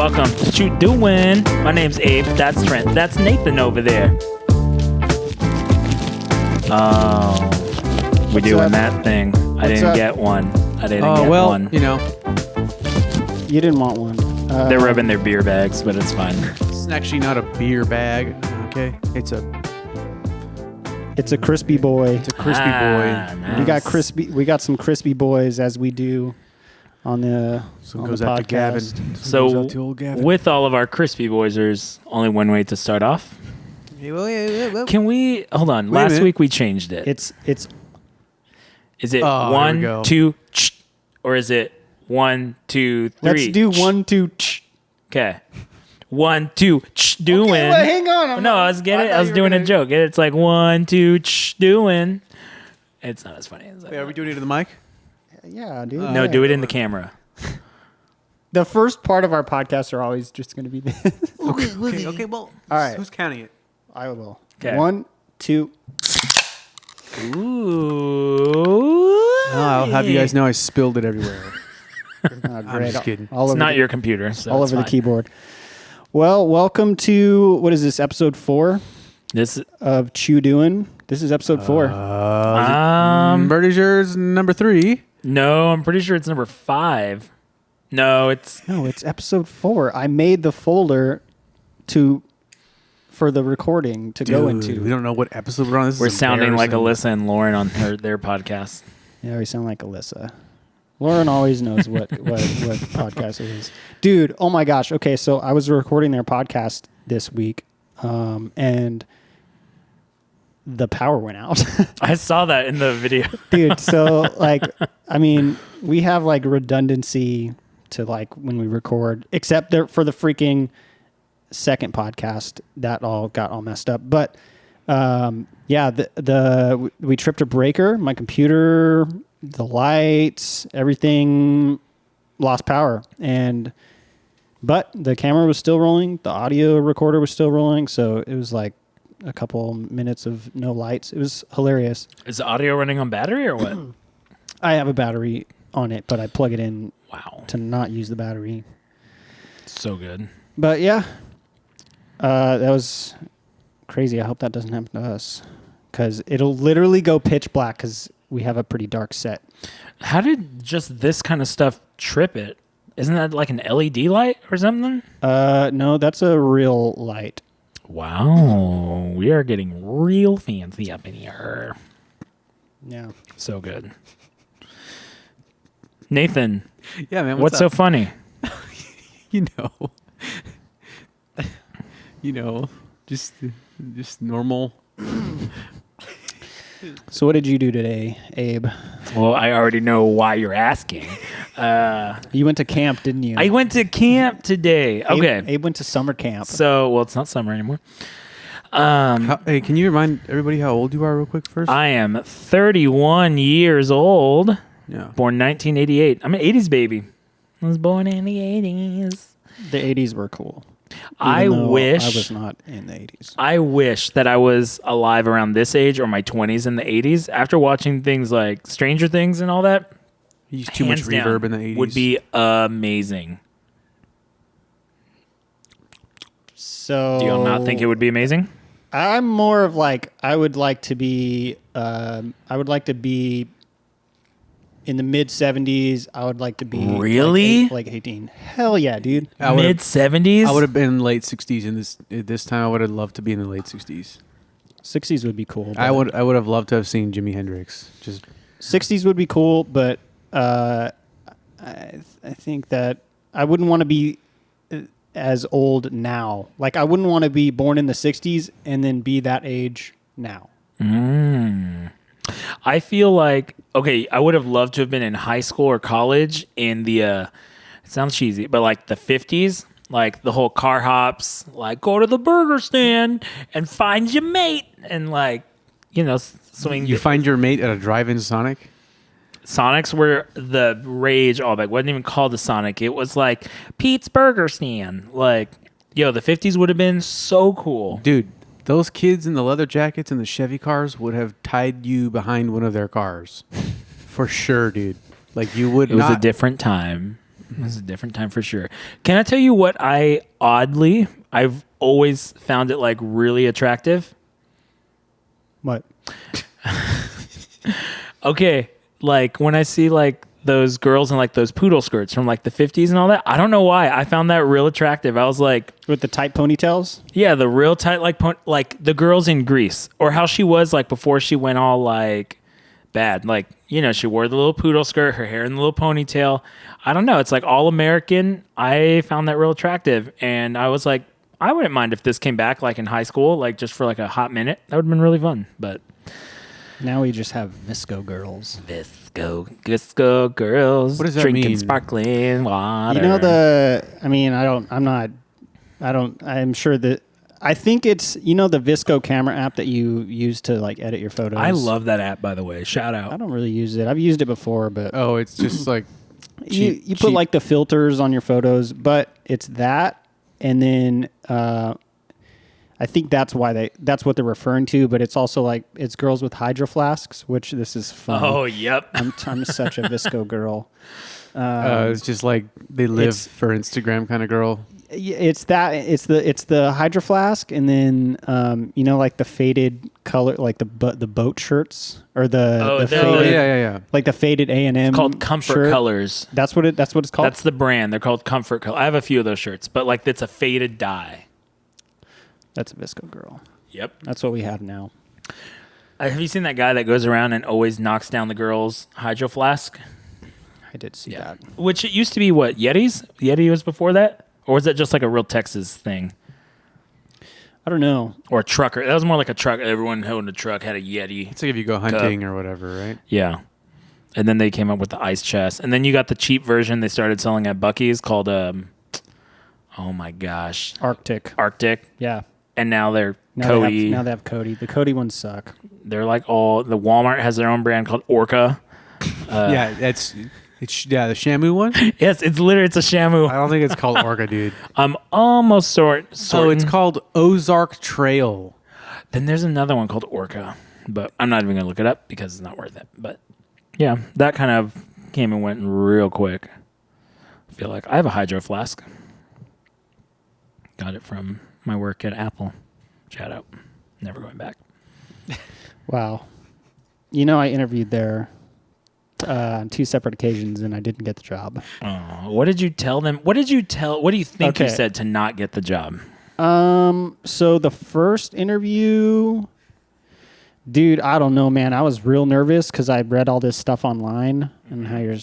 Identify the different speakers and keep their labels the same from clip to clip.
Speaker 1: Welcome to What You Doing. My name's Abe. That's Trent. That's Nathan over there. Oh, we're doing that thing. I didn't get one. I didn't get one.
Speaker 2: You know,
Speaker 3: You didn't want one.
Speaker 1: They're rubbing their beer bags, but it's fine.
Speaker 2: it's actually not a beer bag. Okay, it's a
Speaker 3: crispy boy.
Speaker 2: crispy boy.
Speaker 1: Nice.
Speaker 3: We got some crispy boys as we do on the
Speaker 2: So
Speaker 3: on
Speaker 2: it goes
Speaker 3: the
Speaker 2: out to Gavin.
Speaker 3: podcast.
Speaker 2: Goes
Speaker 1: So
Speaker 2: out to old Gavin.
Speaker 1: with all of our crispy boys, there's only one way to start off. Can we hold on?
Speaker 2: Wait a
Speaker 1: Last
Speaker 2: minute.
Speaker 1: week we changed it.
Speaker 3: It's
Speaker 1: Is it
Speaker 2: Oh, there we
Speaker 1: 1,
Speaker 2: go.
Speaker 1: 2, or is it 1, 2, 3?
Speaker 3: let's do 1, 2.
Speaker 1: Okay. 1, 2, doing.
Speaker 3: Okay, well, hang on.
Speaker 1: No, I was getting. I
Speaker 3: thought
Speaker 1: was
Speaker 3: you were
Speaker 1: doing a
Speaker 3: gonna-
Speaker 1: joke. It's like 1, 2, doing. It's not as funny as that.
Speaker 2: Wait, are we doing it to the mic?
Speaker 3: Yeah, dude.
Speaker 1: No, do it in the camera.
Speaker 3: The first part of our podcast are always just going to be this.
Speaker 2: Okay. Well,
Speaker 3: All right.
Speaker 2: who's counting it?
Speaker 3: I will.
Speaker 1: 'Kay.
Speaker 3: 1, 2.
Speaker 1: Ooh.
Speaker 2: I'll have you guys know I spilled it everywhere.
Speaker 3: Oh, great.
Speaker 2: just kidding.
Speaker 3: All
Speaker 1: It's
Speaker 3: over
Speaker 1: not
Speaker 3: the,
Speaker 1: your computer. So
Speaker 3: all
Speaker 1: it's
Speaker 3: over the
Speaker 1: fine.
Speaker 3: keyboard. Well, welcome to what is this, episode 4
Speaker 1: This.
Speaker 3: of Chew Doing. This is episode 4.
Speaker 2: Birdie Shirt's number 3.
Speaker 1: No, I'm pretty sure it's number 5. No, it's.
Speaker 3: No, it's episode 4. I made the folder for the recording to go into.
Speaker 2: We don't know what episode we're on. This
Speaker 1: We're
Speaker 2: is
Speaker 1: sounding like
Speaker 2: embarrassing.
Speaker 1: Alyssa and Lauren on their podcast.
Speaker 3: Yeah, we sound like Alyssa. Lauren always knows what podcast it is. Dude, oh my gosh. Okay, so I was recording their podcast this week, and the power went out.
Speaker 1: I saw that in the video.
Speaker 3: Dude, so I mean, we have like redundancy to like when we record, except for the freaking second podcast that all got all messed up. But yeah, we tripped a breaker. My computer, the lights, everything lost power, but the camera was still rolling. The audio recorder was still rolling. So it was like a couple minutes of no lights. It was hilarious.
Speaker 1: Is the audio running on battery or what?
Speaker 3: I have a battery on it, but I plug it in
Speaker 1: Wow.
Speaker 3: to not use the battery.
Speaker 1: So good.
Speaker 3: But yeah, that was crazy. I hope that doesn't happen to us, because it'll literally go pitch black because we have a pretty dark set.
Speaker 1: How did just this kind of stuff trip it? Isn't that like an LED light or something?
Speaker 3: No, that's a real light.
Speaker 1: Wow. We are getting real fancy up in here.
Speaker 3: Yeah.
Speaker 1: So good. Nathan,
Speaker 2: Yeah, man.
Speaker 1: what's so funny?
Speaker 2: you know, just normal.
Speaker 3: So what did you do today, Abe?
Speaker 1: Well, I already know why you're asking.
Speaker 3: You went to camp, didn't you?
Speaker 1: I went to camp today. Okay.
Speaker 3: Abe went to summer camp.
Speaker 1: So, well, it's not summer anymore.
Speaker 2: Hey, can you remind everybody how old you are real quick first?
Speaker 1: I am 31 years old,
Speaker 2: Yeah.
Speaker 1: born 1988. I'm an 80s baby. I was born in the 80s.
Speaker 3: The 80s were cool.
Speaker 1: I
Speaker 3: Even though
Speaker 1: wish
Speaker 3: I was not in the 80s.
Speaker 1: I wish that I was alive around this age or my 20s in the 80s. After watching things like Stranger Things and all that,
Speaker 2: You used too much
Speaker 1: hands down,
Speaker 2: reverb in the 80s.
Speaker 1: would be amazing.
Speaker 3: So
Speaker 1: Do you not think it would be amazing?
Speaker 3: I'm more of like I would like to be in the mid 70s. I would like to be
Speaker 1: Really?
Speaker 3: like 18. Hell yeah, dude.
Speaker 2: I would've-
Speaker 1: Mid 70s?
Speaker 2: I would have been late 60s in this time. I would have loved to be in the late 60s.
Speaker 3: 60s would be cool.
Speaker 2: I
Speaker 3: but-
Speaker 2: would have loved to have seen Jimi Hendrix. Just
Speaker 3: 60s would be cool, but I think that I wouldn't want to be as old now. Like I wouldn't want to be born in the 60s and then be that age now.
Speaker 1: I feel like, okay, I would have loved to have been in high school or college in the, it sounds cheesy, but like the 50s, like the whole car hops, like go to the burger stand and find your mate and like, you know, swing.
Speaker 2: you find your mate at a drive-in Sonic.
Speaker 1: Sonics were the rage all back. Wasn't even called the Sonic. It was like Pete's Burger Stand. Like, yo, the 50s would have been so cool.
Speaker 2: Dude, those kids in the leather jackets and the Chevy cars would have tied you behind one of their cars. For sure, dude. Like you would
Speaker 1: It was
Speaker 2: not.
Speaker 1: a different time. This is a different time for sure. Can I tell you what I've always found it like really attractive?
Speaker 3: What?
Speaker 1: Okay, like when I see like those girls in like those poodle skirts from like the 50s and all that, I don't know why. I found that real attractive. I was like,
Speaker 3: With the tight ponytails?
Speaker 1: yeah, the real tight like the girls in Greece, or how she was like before she went all like bad. Like, you know, she wore the little poodle skirt, her hair in the little ponytail. I don't know. It's like all American. I found that real attractive. And I was like, I wouldn't mind if this came back like in high school, like just for like a hot minute. That would have been really fun. But
Speaker 3: Now we just have Visco girls.
Speaker 1: Visco girls.
Speaker 2: What does that
Speaker 1: drinking
Speaker 2: mean?
Speaker 1: sparkling water.
Speaker 3: You know I'm sure that, I think it's, you know, the Visco camera app that you use to like edit your photos.
Speaker 1: I love that app, by the way. Shout
Speaker 3: I
Speaker 1: out.
Speaker 3: don't really use it. I've used it before, but
Speaker 2: Oh, it's just like
Speaker 3: you
Speaker 2: cheap-
Speaker 3: put
Speaker 2: cheap.
Speaker 3: like the filters on your photos, but it's that, and then I think that's what they're referring to. But it's also like it's girls with hydro flasks, which this is fun.
Speaker 1: Oh, yep.
Speaker 3: I'm such a Visco girl.
Speaker 2: it's just like they live
Speaker 3: it's-
Speaker 2: for Instagram kind of girl.
Speaker 3: Yeah, it's the hydro flask, and then you know, like the faded color, like the boat shirts, or the
Speaker 1: they're
Speaker 2: Oh
Speaker 3: faded,
Speaker 2: yeah.
Speaker 3: like the faded A&M.
Speaker 1: It's called Comfort
Speaker 3: shirt.
Speaker 1: Colors.
Speaker 3: That's what it's called.
Speaker 1: That's the brand. They're called Comfort Color. I have a few of those shirts, but like it's a faded dye.
Speaker 3: That's a Visco girl.
Speaker 1: Yep.
Speaker 3: That's what we have now.
Speaker 1: Have you seen that guy that goes around and always knocks down the girl's hydro flask?
Speaker 3: I did see that.
Speaker 1: Which it used to be what, Yetis? Yeti was before that? Or was that just like a real Texas thing?
Speaker 3: I don't know.
Speaker 1: Or a trucker? That was more like a truck. Everyone who owned a truck had a Yeti.
Speaker 2: It's like if you go hunting or whatever, right?
Speaker 1: Yeah. And then they came up with the ice chest. And then you got the cheap version they started selling at Buc-ee's called, oh my gosh,
Speaker 3: Arctic.
Speaker 1: Arctic.
Speaker 3: Yeah.
Speaker 1: And now they're
Speaker 3: Now
Speaker 1: Cody.
Speaker 3: they have Cody. The Cody ones suck.
Speaker 1: They're like the Walmart has their own brand called Orca.
Speaker 2: Yeah, it's the Shamu one.
Speaker 1: Yes, it's a Shamu.
Speaker 2: I don't think it's called Orca, dude.
Speaker 1: I'm almost certain.
Speaker 2: Oh, it's called Ozark Trail.
Speaker 1: Then there's another one called Orca, but I'm not even gonna look it up because it's not worth it. But yeah, that kind of came and went real quick. I feel like I have a hydro flask. Got it from my work at Apple. Shout out. Never going back.
Speaker 3: Wow. You know, I interviewed there on 2 separate occasions, and I didn't get the job.
Speaker 1: What did you tell them? What do you think you
Speaker 3: Okay.
Speaker 1: said to not get the job?
Speaker 3: So the first interview, dude, I don't know, man. I was real nervous because I read all this stuff online and how you're,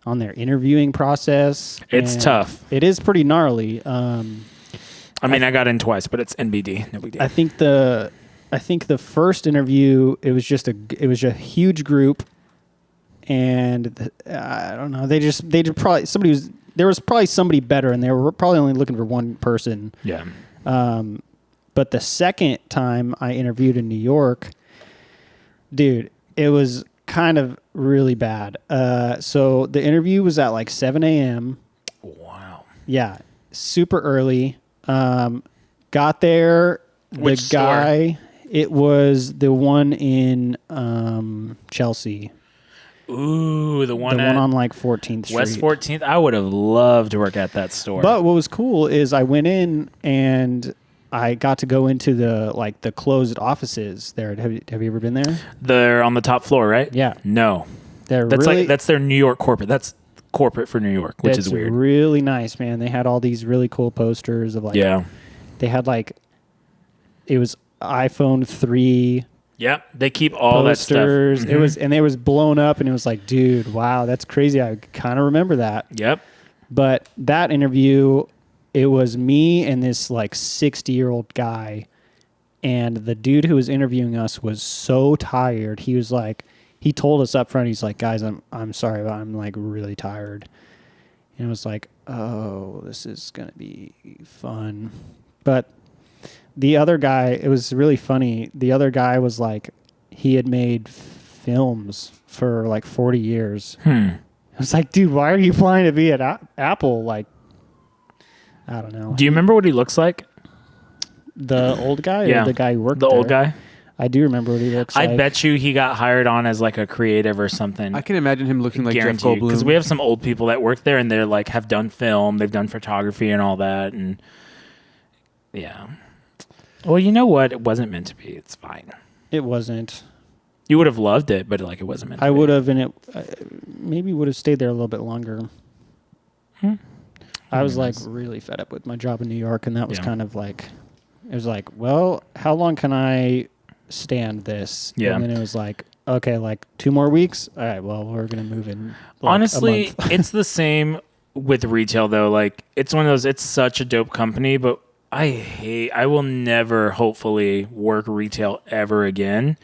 Speaker 3: on their interviewing process.
Speaker 1: It's
Speaker 3: and
Speaker 1: tough.
Speaker 3: It is pretty gnarly.
Speaker 1: I mean, I got in twice, but it's NBD. No big deal.
Speaker 3: I think the first interview, it was a huge group, and I don't know. There was probably somebody better, and they were probably only looking for one person.
Speaker 1: Yeah.
Speaker 3: But the second time I interviewed in New York, dude, it was kind of really bad. So the interview was at like 7 a.m.
Speaker 1: Wow.
Speaker 3: Yeah, super early. Got there.
Speaker 1: Which
Speaker 3: the guy, it was the one in Chelsea.
Speaker 1: Ooh, the one
Speaker 3: The one on like 14th Street.
Speaker 1: West 14th. I would have loved to work at that store.
Speaker 3: But what was cool is I went in and I got to go into the closed offices there. Have you ever been there?
Speaker 1: They're on the top floor, right?
Speaker 3: Yeah.
Speaker 1: No.
Speaker 3: They're
Speaker 1: That's
Speaker 3: really,
Speaker 1: that's their New York corporate. That's corporate for New York, which is
Speaker 3: it's
Speaker 1: weird.
Speaker 3: really nice, man. They had all these really cool posters of like,
Speaker 1: Yeah.
Speaker 3: they had like, it was iPhone 3
Speaker 1: Yeah. They keep all
Speaker 3: posters.
Speaker 1: that stuff.
Speaker 3: It was blown up, and it was like, dude, wow, that's crazy. I kind of remember that.
Speaker 1: Yep.
Speaker 3: But that interview, it was me and this like 60-year-old guy, and the dude who was interviewing us was so tired. He was like, he told us up front, he's like, guys, I'm sorry, but I'm like really tired. And it was like, oh, this is gonna be fun. But the other guy, it was really funny. The other guy was like, he had made films for like 40 years. I was like, dude, why are you applying to be at Apple? Like, I don't know.
Speaker 1: Do you remember what he looks like?
Speaker 3: The old guy or
Speaker 1: Yeah.
Speaker 3: the guy who worked
Speaker 1: The
Speaker 3: there?
Speaker 1: old guy?
Speaker 3: I do remember what he looks like.
Speaker 1: I bet you he got hired on as like a creative or something.
Speaker 2: I can imagine him looking like Jeff Goldblum.
Speaker 1: Because we have some old people that work there and they're like have done film, they've done photography and all that, and yeah. Well, you know what? It wasn't meant to be. It's fine.
Speaker 3: It wasn't.
Speaker 1: You would have loved it, but like it wasn't meant to be.
Speaker 3: I would have, and maybe would have stayed there a little bit longer. I was like really fed up with my job in New York, and that was kind of like, it was like, well, how long can I stand this?
Speaker 1: Yeah.
Speaker 3: And then it was like, okay, like 2 more weeks. All right, well, we're gonna move in. Like,
Speaker 1: honestly,
Speaker 3: a month.
Speaker 1: it's the same with retail though. Like it's one of those. It's such a dope company, but I will never, hopefully, work retail ever again.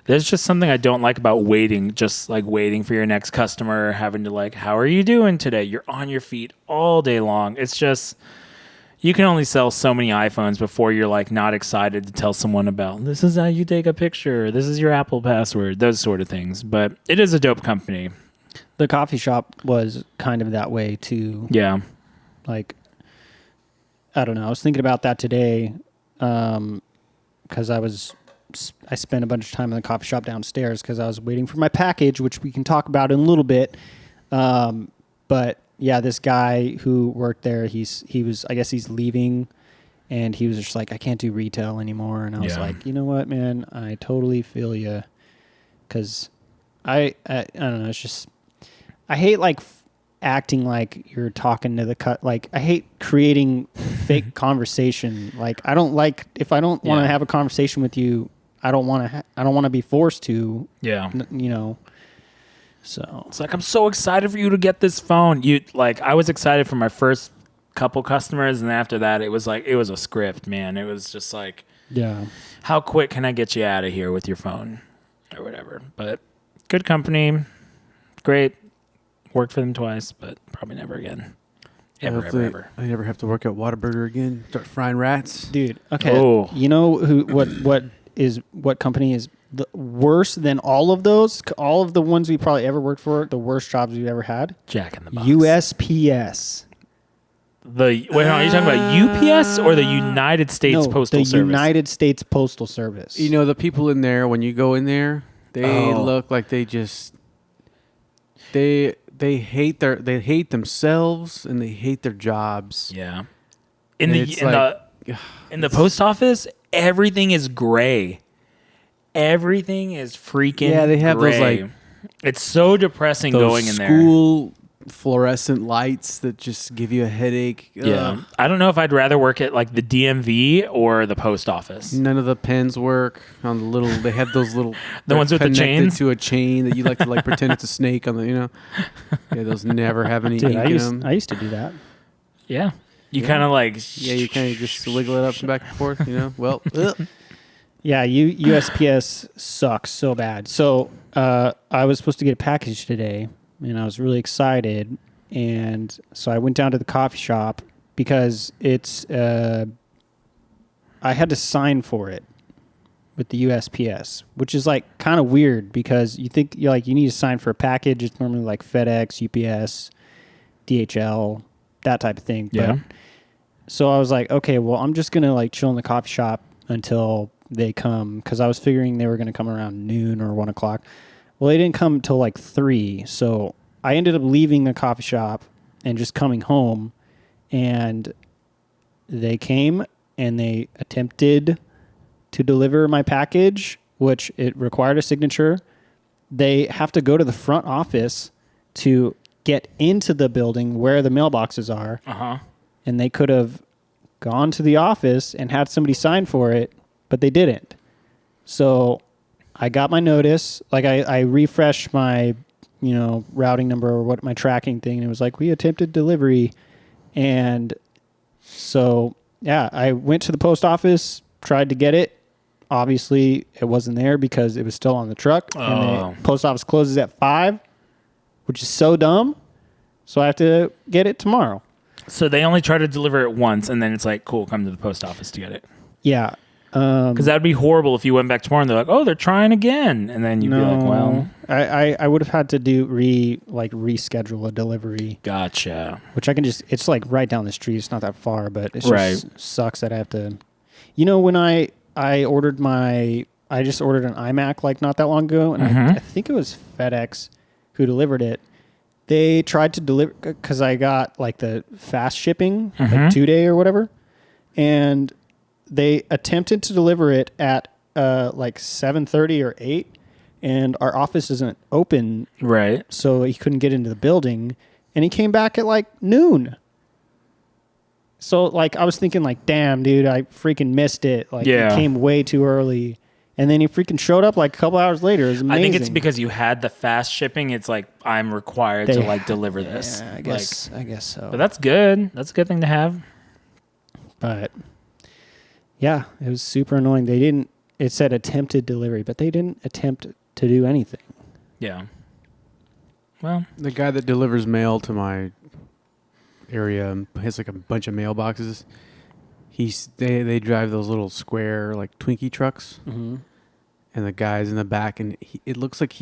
Speaker 1: There's just something I don't like about waiting, just like waiting for your next customer, having to like, how are you doing today? You're on your feet all day long. It's just, you can only sell so many iPhones before you're like not excited to tell someone about, this is how you take a picture. This is your Apple password, those sort of things. But it is a dope company.
Speaker 3: The coffee shop was kind of that way too.
Speaker 1: Yeah.
Speaker 3: Like, I don't know. I was thinking about that today because I spent a bunch of time in the coffee shop downstairs because I was waiting for my package, which we can talk about in a little bit. But yeah, this guy who worked there, he was, I guess he's leaving, and he was just like, I can't do retail anymore. And I was like, you know what, man, I totally feel you, because I don't know. It's just, I hate like acting like you're talking to the cut. Like I hate creating fake conversation. Like I don't like, if I don't want to have a conversation with you, I don't want to be forced to.
Speaker 1: Yeah.
Speaker 3: You know. So
Speaker 1: it's like, I'm so excited for you to get this phone. I was excited for my first couple customers, and after that, it was like, it was a script, man. It was just like,
Speaker 3: yeah,
Speaker 1: how quick can I get you out of here with your phone or whatever? But good company, great. Worked for them twice, but probably never again. Ever.
Speaker 2: I never have to work at Whataburger again. Start frying rats,
Speaker 3: dude. Okay,
Speaker 1: oh.
Speaker 3: You know what company is the worst than all of those? All of the ones we probably ever worked for, the worst jobs we've ever had.
Speaker 1: Jack in the Box.
Speaker 3: USPS.
Speaker 1: Are you talking about UPS or the United States Postal Service?
Speaker 3: The United States Postal Service.
Speaker 2: You know, the people in there, when you go in there, they look like they just they hate themselves and they hate their jobs.
Speaker 1: Yeah. In the post office, everything is gray. Everything is freaking
Speaker 2: they have
Speaker 1: gray.
Speaker 2: those like,
Speaker 1: it's so depressing going in there.
Speaker 2: School fluorescent lights that just give you a headache.
Speaker 1: Yeah.
Speaker 2: Ugh.
Speaker 1: I don't know if I'd rather work at like the DMV or the post office.
Speaker 2: None of the pens work on the little. They have those little.
Speaker 1: The ones with the chains?
Speaker 2: to a chain that you like to like pretend it's a snake on the. You know. Yeah, those never have any
Speaker 3: Dude,
Speaker 2: ink in them.
Speaker 3: I used to do that.
Speaker 1: Yeah. You kind of like.
Speaker 2: Yeah, you kind of just wiggle it up and back and forth. You know. Well.
Speaker 3: Yeah, USPS sucks so bad. So I was supposed to get a package today, and I was really excited. And so I went down to the coffee shop because it's I had to sign for it with the USPS, which is like kind of weird because you think you need to sign for a package. It's normally like FedEx, UPS, DHL, that type of thing.
Speaker 1: Yeah.
Speaker 3: But, so I was like, okay, well, I'm just gonna like chill in the coffee shop until they come, because I was figuring they were going to come around noon or 1 o'clock. Well, they didn't come until like 3. So I ended up leaving the coffee shop and just coming home, and they came and they attempted to deliver my package, which it required a signature. They have to go to the front office to get into the building where the mailboxes are.
Speaker 1: Uh-huh.
Speaker 3: And they could have gone to the office and had somebody sign for it, but they didn't. So I got my notice. Like I refreshed my, routing number or what my tracking thing. And it was like, we attempted delivery. And so, yeah, I went to the post office, tried to get it. Obviously it wasn't there because it was still on the truck.
Speaker 1: Oh.
Speaker 3: And the post office closes at 5, which is so dumb. So I have to get it tomorrow.
Speaker 1: So they only try to deliver it once, and then it's like, cool, come to the post office to get it.
Speaker 3: Yeah.
Speaker 1: Because that would be horrible if you went back tomorrow and they're like, oh, they're trying again. And then you'd be like, well.
Speaker 3: I would have had to do reschedule a delivery.
Speaker 1: Gotcha.
Speaker 3: Which I can it's like right down the street. It's not that far, but it
Speaker 1: Right.
Speaker 3: just sucks that I have to. When I ordered my I just ordered an iMac like not that long ago, and I think it was FedEx who delivered it. They tried to deliver because I got like the fast shipping, like 2-day or whatever, and they attempted to deliver it at like 7:30 or 8, and our office isn't open,
Speaker 1: Right.
Speaker 3: so he couldn't get into the building, and he came back at like noon. So like I was thinking like, damn, dude, I freaking missed it. Like he came way too early. And then he freaking showed up like a couple hours later. It was amazing.
Speaker 1: I think it's because you had the fast shipping. It's like I'm required to like deliver this.
Speaker 3: Yeah, I guess so.
Speaker 1: But that's good. That's a good thing to have.
Speaker 3: But yeah, it was super annoying. They didn't. It said attempted delivery, but they didn't attempt to do anything.
Speaker 1: Yeah. Well,
Speaker 2: The guy that delivers mail to my area has like a bunch of mailboxes. They drive those little square like Twinkie trucks, and the guy's in the back, and it looks like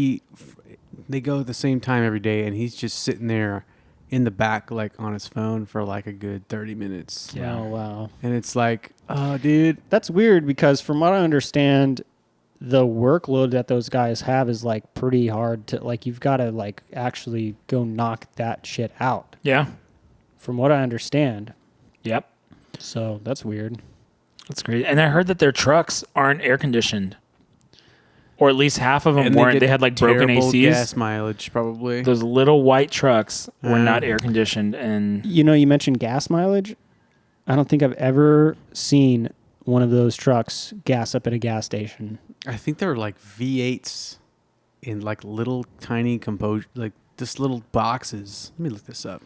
Speaker 2: they go at the same time every day, and he's just sitting there in the back like on his phone for like a good 30 minutes.
Speaker 1: Yeah.
Speaker 3: Oh wow,
Speaker 2: And it's like, oh, dude,
Speaker 3: that's weird because from what I understand, the workload that those guys have is like pretty hard to like. You've got to like actually go knock that shit out.
Speaker 1: yeah.
Speaker 3: From what I understand.
Speaker 1: Yep.
Speaker 3: So that's weird.
Speaker 1: That's great. And I heard that their trucks aren't air conditioned. Or at least half of them
Speaker 2: and
Speaker 1: weren't.
Speaker 2: get
Speaker 1: They had like broken
Speaker 2: terrible
Speaker 1: ACs.
Speaker 2: gas mileage probably.
Speaker 1: Those little white trucks were not air conditioned. And
Speaker 3: You know, you mentioned gas mileage. I don't think I've ever seen one of those trucks gas up at a gas station.
Speaker 2: I think they were like V8s in like little tiny like just little boxes. Let me look this up.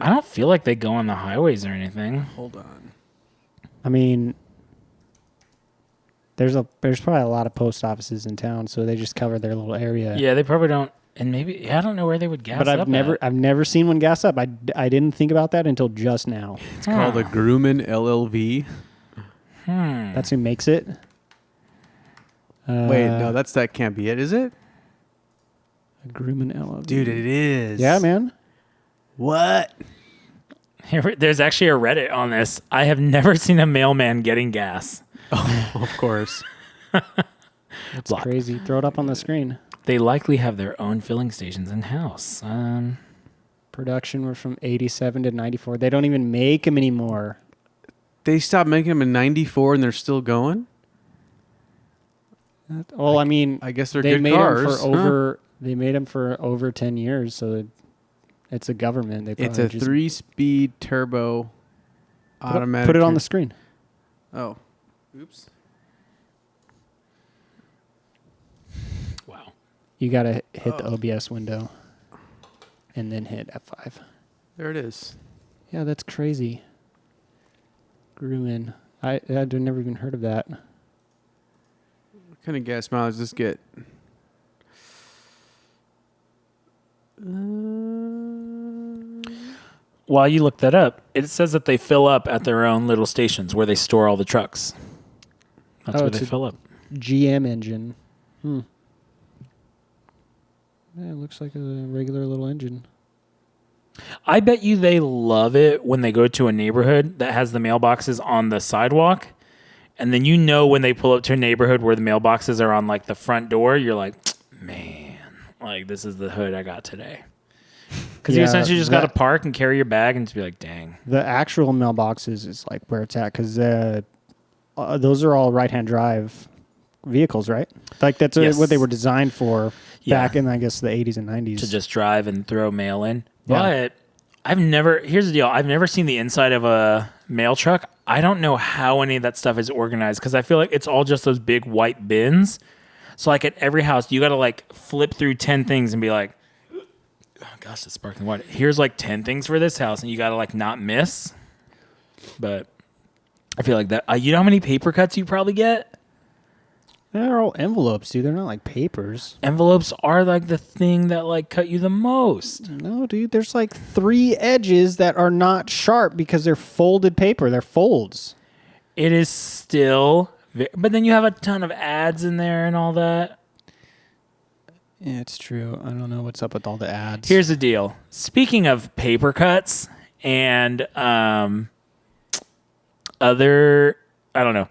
Speaker 1: I don't feel like they go on the highways or anything.
Speaker 2: Hold on.
Speaker 3: I mean, there's probably a lot of post offices in town, so they just cover their little area.
Speaker 1: Yeah, they probably don't. And maybe I don't know where they would gas
Speaker 3: But
Speaker 1: up
Speaker 3: I've never seen one gas up. I didn't think about that until just now.
Speaker 2: It's called a Grumman LLV.
Speaker 3: That's who makes it.
Speaker 2: Wait, no, that can't be it, is it?
Speaker 3: A Grumman LLV.
Speaker 2: Dude, it is.
Speaker 3: Yeah, man.
Speaker 2: What?
Speaker 1: There's actually a Reddit on this. I have never seen a mailman getting gas.
Speaker 2: Oh, of course.
Speaker 3: It's crazy. Throw it up on the screen.
Speaker 1: They likely have their own filling stations in-house.
Speaker 3: Production were from 87 to 94. They don't even make them anymore.
Speaker 2: They stopped making them in 94 and they're still going?
Speaker 3: Well, I mean,
Speaker 2: I guess they're
Speaker 3: they
Speaker 2: good
Speaker 3: made
Speaker 2: cars.
Speaker 3: them for over. They made them for over 10 years, so it's a government. They
Speaker 2: It's
Speaker 3: probably
Speaker 2: a
Speaker 3: just
Speaker 2: 3-speed turbo automatic.
Speaker 3: Put it on the screen.
Speaker 2: Oh. Oops.
Speaker 1: Wow.
Speaker 3: You gotta hit the OBS window, and then hit F5.
Speaker 2: There it is.
Speaker 3: Yeah, that's crazy. Grumman. I'd never even heard of that.
Speaker 2: What kind of gas mileage does this get?
Speaker 1: While you look that up, it says that they fill up at their own little stations where they store all the trucks. That's where
Speaker 3: it's
Speaker 1: they
Speaker 3: a
Speaker 1: fill up.
Speaker 3: GM engine. Yeah, it looks like a regular little engine.
Speaker 1: I bet you they love it when they go to a neighborhood that has the mailboxes on the sidewalk. And then you know when they pull up to a neighborhood where the mailboxes are on like the front door, you're like, man, like this is the hood I got today. Because you essentially just got to park and carry your bag and just be like, dang.
Speaker 3: The actual mailboxes is like where it's at because those are all right-hand drive vehicles, right? Like that's
Speaker 1: Yes.
Speaker 3: what they were designed for back
Speaker 1: Yeah.
Speaker 3: in, I guess, the 80s and 90s.
Speaker 1: To just drive and throw mail in.
Speaker 3: Yeah.
Speaker 1: But here's the deal. I've never seen the inside of a mail truck. I don't know how any of that stuff is organized because I feel like it's all just those big white bins. So like at every house, you got to like flip through 10 things and be like, oh gosh, it's sparkling water. Here's like 10 things for this house and you got to like not miss. But I feel like that. You know how many paper cuts you probably get?
Speaker 3: They're all envelopes, dude. They're not like papers.
Speaker 1: Envelopes are like the thing that like cut you the most.
Speaker 3: No, dude. There's like 3 edges that are not sharp because they're folded paper. They're folds.
Speaker 1: It is still, but then you have a ton of ads in there and all that.
Speaker 3: Yeah, it's true. I don't know what's up with all the ads.
Speaker 1: Here's the deal. Speaking of paper cuts and other, I don't know.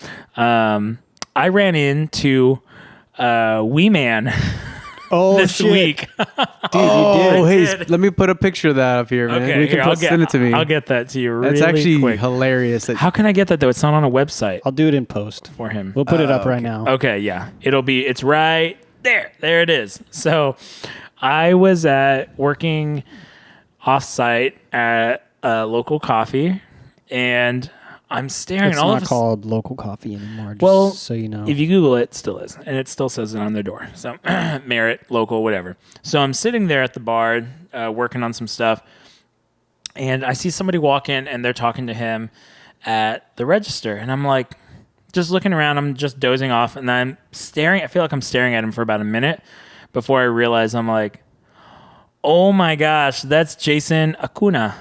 Speaker 1: I ran into Wee Man
Speaker 3: Oh,
Speaker 1: this
Speaker 3: shit.
Speaker 1: week.
Speaker 3: Dude, you
Speaker 2: Oh,
Speaker 3: did.
Speaker 2: hey, let me put a picture of that up here, man.
Speaker 1: Okay,
Speaker 2: we can
Speaker 1: here,
Speaker 2: send it to me.
Speaker 1: I'll get that to you really
Speaker 2: That's actually
Speaker 1: quick.
Speaker 2: hilarious.
Speaker 1: How can I get that though? It's not on a website
Speaker 3: I'll do it in post.
Speaker 1: for him.
Speaker 3: We'll put it up right now.
Speaker 1: Okay, yeah. It's right there. There it is. So I was working off-site at a local coffee, and I'm staring
Speaker 3: It's
Speaker 1: all
Speaker 3: not
Speaker 1: of
Speaker 3: called local coffee anymore, just
Speaker 1: Well,
Speaker 3: so you know.
Speaker 1: If you Google it, it still is. And it still says it on their door. So Merit, local, whatever. So I'm sitting there at the bar working on some stuff. And I see somebody walk in and they're talking to him at the register. And I'm like, just looking around. I'm just dozing off. And I'm staring. I feel like I'm staring at him for about a minute before I realize I'm like, oh my gosh, that's Jason Acuna?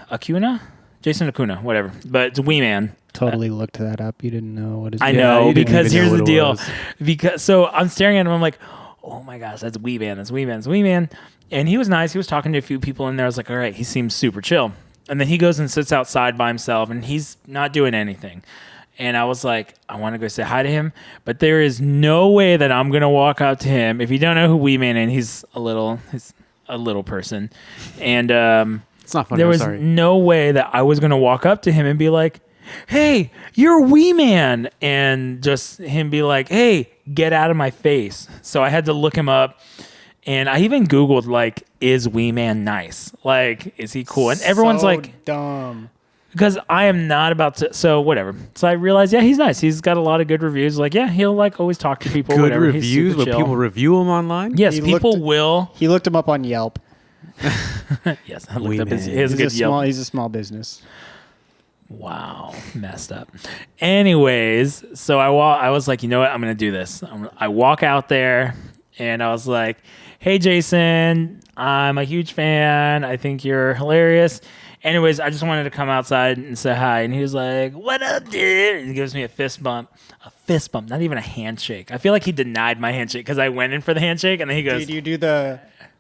Speaker 1: Jason Acuna, whatever. But it's Wee Man.
Speaker 3: Totally looked that up. You didn't know what his
Speaker 1: I
Speaker 3: name
Speaker 1: know,
Speaker 2: you didn't
Speaker 1: because
Speaker 2: even know
Speaker 1: here's the
Speaker 2: what it
Speaker 1: deal.
Speaker 2: was.
Speaker 1: Because so I'm staring at him. I'm like, oh my gosh, that's Wee Man. That's Wee Man. That's Wee Man. And he was nice. He was talking to a few people in there. I was like, all right, he seems super chill. And then he goes and sits outside by himself, and he's not doing anything. And I was like, I want to go say hi to him, but there is no way that I'm gonna walk up to him. If you don't know who Wee Man is, he's a little person, and
Speaker 2: It's not funny.
Speaker 1: there
Speaker 2: I'm
Speaker 1: was
Speaker 2: sorry.
Speaker 1: no way that I was going to walk up to him and be like, hey, you're Wee Man. And just him be like, hey, get out of my face. So I had to look him up. And I even Googled, like, is Wee Man nice? Like, is he cool? And everyone's
Speaker 3: So
Speaker 1: like,
Speaker 3: dumb.
Speaker 1: because I am not about to. So whatever. So I realized, yeah, he's nice. He's got a lot of good reviews. Like, yeah, he'll like always talk to people.
Speaker 2: Good
Speaker 1: whatever. He's
Speaker 2: reviews,
Speaker 1: super
Speaker 2: but
Speaker 1: chill.
Speaker 2: people review them online.
Speaker 1: Yes,
Speaker 3: He
Speaker 1: people
Speaker 3: looked-
Speaker 1: will.
Speaker 3: He looked him up on Yelp.
Speaker 1: Yes, I
Speaker 2: Wee
Speaker 1: looked up his,
Speaker 2: Man.
Speaker 1: his
Speaker 3: He's
Speaker 1: good
Speaker 3: a small.
Speaker 1: Yelp.
Speaker 3: He's a small business.
Speaker 1: Wow, messed up. Anyways, so I was like, you know what? I'm gonna do this. I walk out there, and I was like, hey, Jason, I'm a huge fan. I think you're hilarious. Anyways, I just wanted to come outside and say hi. And he was like, what up, dude? And he gives me a fist bump, not even a handshake. I feel like he denied my handshake because I went in for the handshake, and then he goes,
Speaker 3: Dude, you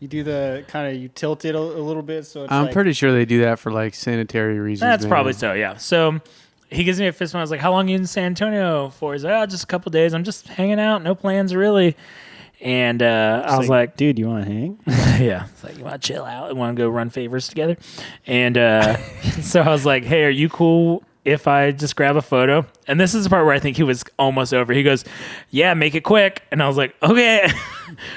Speaker 3: do the kind of, you tilt it a little bit, so it's
Speaker 2: I'm
Speaker 3: like,
Speaker 2: pretty sure they do that for like sanitary reasons.
Speaker 1: that's
Speaker 2: man.
Speaker 1: probably so, yeah. So he gives me a fist bump. I was like, how long are you in San Antonio for? He's like, oh, just a couple days. I'm just hanging out. No plans, really. And I was like,
Speaker 3: dude, you want to hang?
Speaker 1: yeah. It's like, you want to chill out? You want to go run favors together? And so I was like, hey, are you cool if I just grab a photo? And this is the part where I think he was almost over. He goes, yeah, make it quick. And I was like, okay.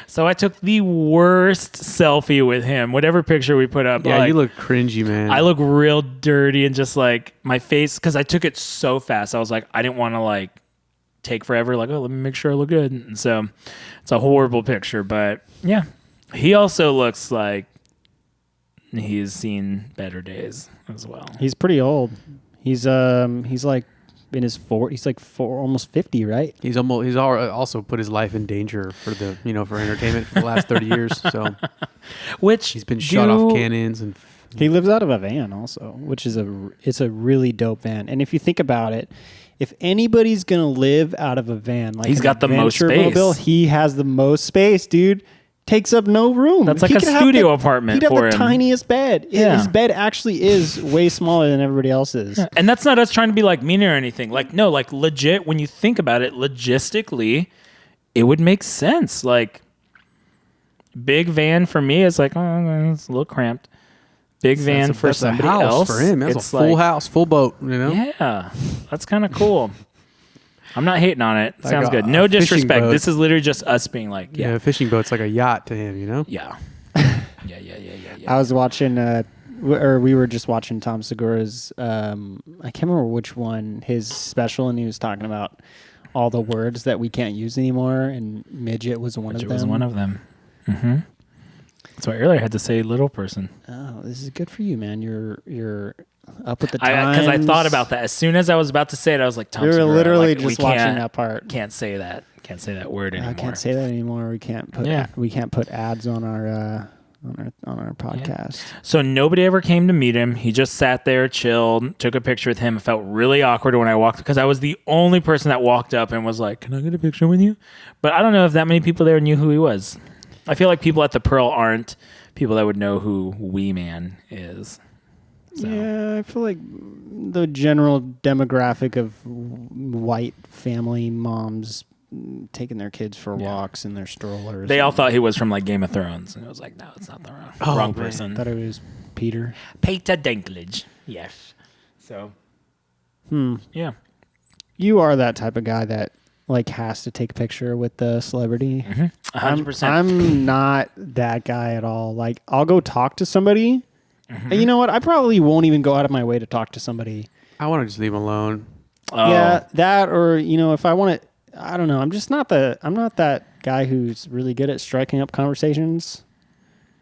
Speaker 1: So I took the worst selfie with him. Whatever picture we put up.
Speaker 2: Yeah,
Speaker 1: like,
Speaker 2: you look cringy, man.
Speaker 1: I look real dirty and just like my face, because I took it so fast. I was like, I didn't want to like take forever. Like, oh, let me make sure I look good. And so it's a horrible picture, but yeah, he also looks like he's seen better days as well.
Speaker 3: He's pretty old. He's like in his he's like almost 50, right?
Speaker 2: He's also put his life in danger for the for entertainment for the last 30 years. So
Speaker 1: Which
Speaker 2: he's been shot off cannons and
Speaker 3: He lives out of a van also, which is it's a really dope van. And if you think about it, if anybody's gonna live out of a van, like
Speaker 1: He's
Speaker 3: an
Speaker 1: got the most
Speaker 3: adventure
Speaker 1: space.
Speaker 3: he has the most space, dude. Takes up no room.
Speaker 1: That's like
Speaker 3: He
Speaker 1: a
Speaker 3: could have
Speaker 1: studio
Speaker 3: the-
Speaker 1: apartment
Speaker 3: He'd have
Speaker 1: for
Speaker 3: the
Speaker 1: him.
Speaker 3: tiniest bed.
Speaker 1: Yeah.
Speaker 3: His bed actually is way smaller than everybody else's.
Speaker 1: And that's not us trying to be like mean or anything. Like, no, like legit, when you think about it, logistically, it would make sense. Like, big van for me is like, oh, it's a little cramped. Big van for
Speaker 2: that's a
Speaker 1: somebody
Speaker 2: house
Speaker 1: else.
Speaker 2: for him. That's
Speaker 1: it's
Speaker 2: a full
Speaker 1: like,
Speaker 2: house, full boat.
Speaker 1: Yeah, that's kind of cool. I'm not hating on it.
Speaker 2: Like
Speaker 1: Sounds
Speaker 2: a-
Speaker 1: good. No
Speaker 2: a fishing
Speaker 1: disrespect.
Speaker 2: boat.
Speaker 1: This is literally just us being like,
Speaker 2: Yeah,
Speaker 1: yeah,
Speaker 2: a fishing boat's like a yacht to him.
Speaker 1: yeah, yeah.
Speaker 3: I was watching, or we were just watching Tom Segura's, I can't remember which one, his special, and he was talking about all the words that we can't use anymore, and midget was one
Speaker 1: Which
Speaker 3: of
Speaker 1: it
Speaker 3: them.
Speaker 1: was one of them. Mm-hmm. That's why earlier I had to say little person.
Speaker 3: Oh, this is good for you, man. You're up with the
Speaker 1: Because
Speaker 3: times.
Speaker 1: I thought about that. As soon as I was about to say it, I was like, Tom
Speaker 3: We were
Speaker 1: Segura,
Speaker 3: literally
Speaker 1: like, we
Speaker 3: just watching
Speaker 1: can't-
Speaker 3: that part.
Speaker 1: Can't say that. Can't say that word anymore.
Speaker 3: I can't say that anymore. We can't put
Speaker 1: Yeah.
Speaker 3: we can't put ads on our podcast.
Speaker 1: So nobody ever came to meet him. He just sat there, chilled, took a picture with him. It felt really awkward when I walked, because I was the only person that walked up and was like, can I get a picture with you? But I don't know if that many people there knew who he was. I feel like people at the Pearl aren't people that would know who Wee Man is. So.
Speaker 3: Yeah, I feel like the general demographic of white family moms taking their kids for walks in their strollers.
Speaker 1: They all thought he was from like Game of Thrones, and it was like, no, it's not the wrong
Speaker 2: man.
Speaker 1: person.
Speaker 3: thought it was Peter.
Speaker 1: Peter Dinklage. Yes. So. Yeah.
Speaker 3: You are that type of guy that like has to take a picture with the celebrity.
Speaker 1: 100%.
Speaker 3: I'm not that guy at all. Like I'll go talk to somebody. And you know what? I probably won't even go out of my way to talk to somebody.
Speaker 2: I want to just leave him alone.
Speaker 1: Oh.
Speaker 3: Yeah, that or if I want to, I don't know. I'm not that guy who's really good at striking up conversations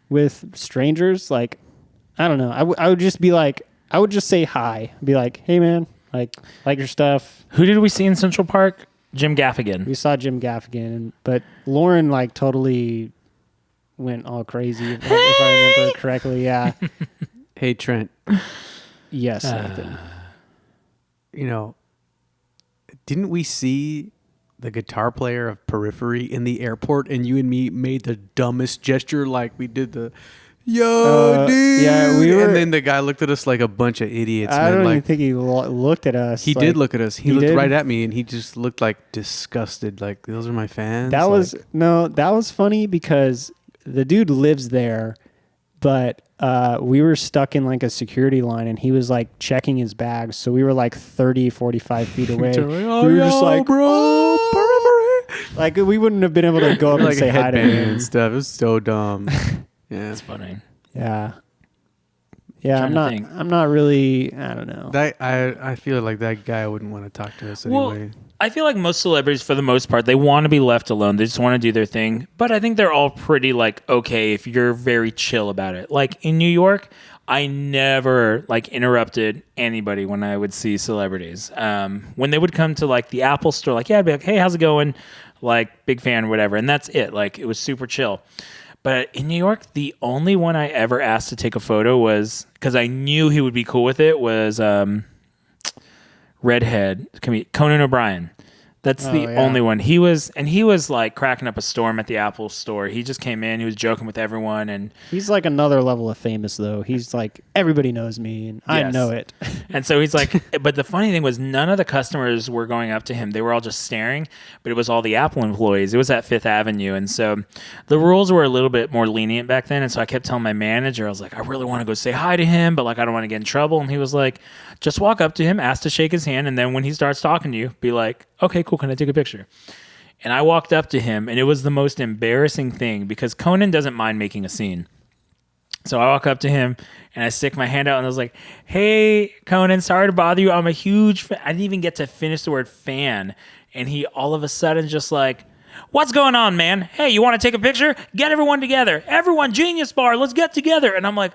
Speaker 3: with strangers. Like, I don't know. I would just be like, I would just say hi. Be like, hey man, like your stuff.
Speaker 1: Who did we see in Central Park? Jim Gaffigan.
Speaker 3: We saw Jim Gaffigan, but Lauren like totally went all crazy if I remember correctly. Yeah.
Speaker 2: Hey, Trent,
Speaker 3: Yes. Nathan.
Speaker 2: Didn't we see the guitar player of Periphery in the airport, and you and me made the dumbest gesture, like we did the yo dude?
Speaker 3: yeah, we were-
Speaker 2: and then the guy looked at us like a bunch of idiots.
Speaker 3: I
Speaker 2: man.
Speaker 3: don't
Speaker 2: like,
Speaker 3: even think he looked at us.
Speaker 2: he
Speaker 3: Like,
Speaker 2: did look at us. He
Speaker 3: he
Speaker 2: looked
Speaker 3: did?
Speaker 2: right at me, and he just looked like disgusted. Like, those are my fans.
Speaker 3: That
Speaker 2: Like,
Speaker 3: that was funny because the dude lives there, but we were stuck in like a security line and he was like checking his bags. So we were like 30, 45 feet away.
Speaker 2: oh,
Speaker 3: we were just
Speaker 2: yo,
Speaker 3: like,
Speaker 2: bro, Periphery.
Speaker 3: like we wouldn't have been able to go up and
Speaker 2: Like
Speaker 3: say
Speaker 2: a
Speaker 3: hi to
Speaker 2: headband
Speaker 3: him.
Speaker 2: and stuff. It was so dumb. Yeah.
Speaker 1: That's funny.
Speaker 3: Yeah. Yeah,
Speaker 1: Trying to think.
Speaker 3: I'm not really, I don't know.
Speaker 2: That I feel like that guy wouldn't want to talk to us
Speaker 1: Well,
Speaker 2: anyway.
Speaker 1: I feel like most celebrities, for the most part, they want to be left alone. They just want to do their thing. But I think they're all pretty like okay if you're very chill about it. Like in New York, I never like interrupted anybody when I would see celebrities. When they would come to like the Apple store, like yeah, I'd be like, hey, how's it going? Like big fan, whatever, and that's it. Like it was super chill. But in New York, the only one I ever asked to take a photo was because I knew he would be cool with it. Was redhead Conan O'Brien. That's the
Speaker 3: yeah.
Speaker 1: only one. He was like cracking up a storm at the Apple store. He just came in. He was joking with everyone, and
Speaker 3: He's like another level of famous though. He's like, everybody knows me and I
Speaker 1: Yes.
Speaker 3: know it.
Speaker 1: and so he's like. But the funny thing was, none of the customers were going up to him. They were all just staring. But it was all the Apple employees. It was at Fifth Avenue, and so the rules were a little bit more lenient back then. And so I kept telling my manager, I was like, I really want to go say hi to him, but like I don't want to get in trouble. And he was like, just walk up to him, ask to shake his hand, and then when he starts talking to you, be like, okay, cool, can I take a picture? And I walked up to him, and it was the most embarrassing thing because Conan doesn't mind making a scene. So I walk up to him, and I stick my hand out, and I was like, hey, Conan, sorry to bother you. I'm a huge fan. I didn't even get to finish the word fan. And he all of a sudden just like, what's going on, man? Hey, you want to take a picture? Get everyone together. Everyone, Genius Bar, let's get together. And I'm like,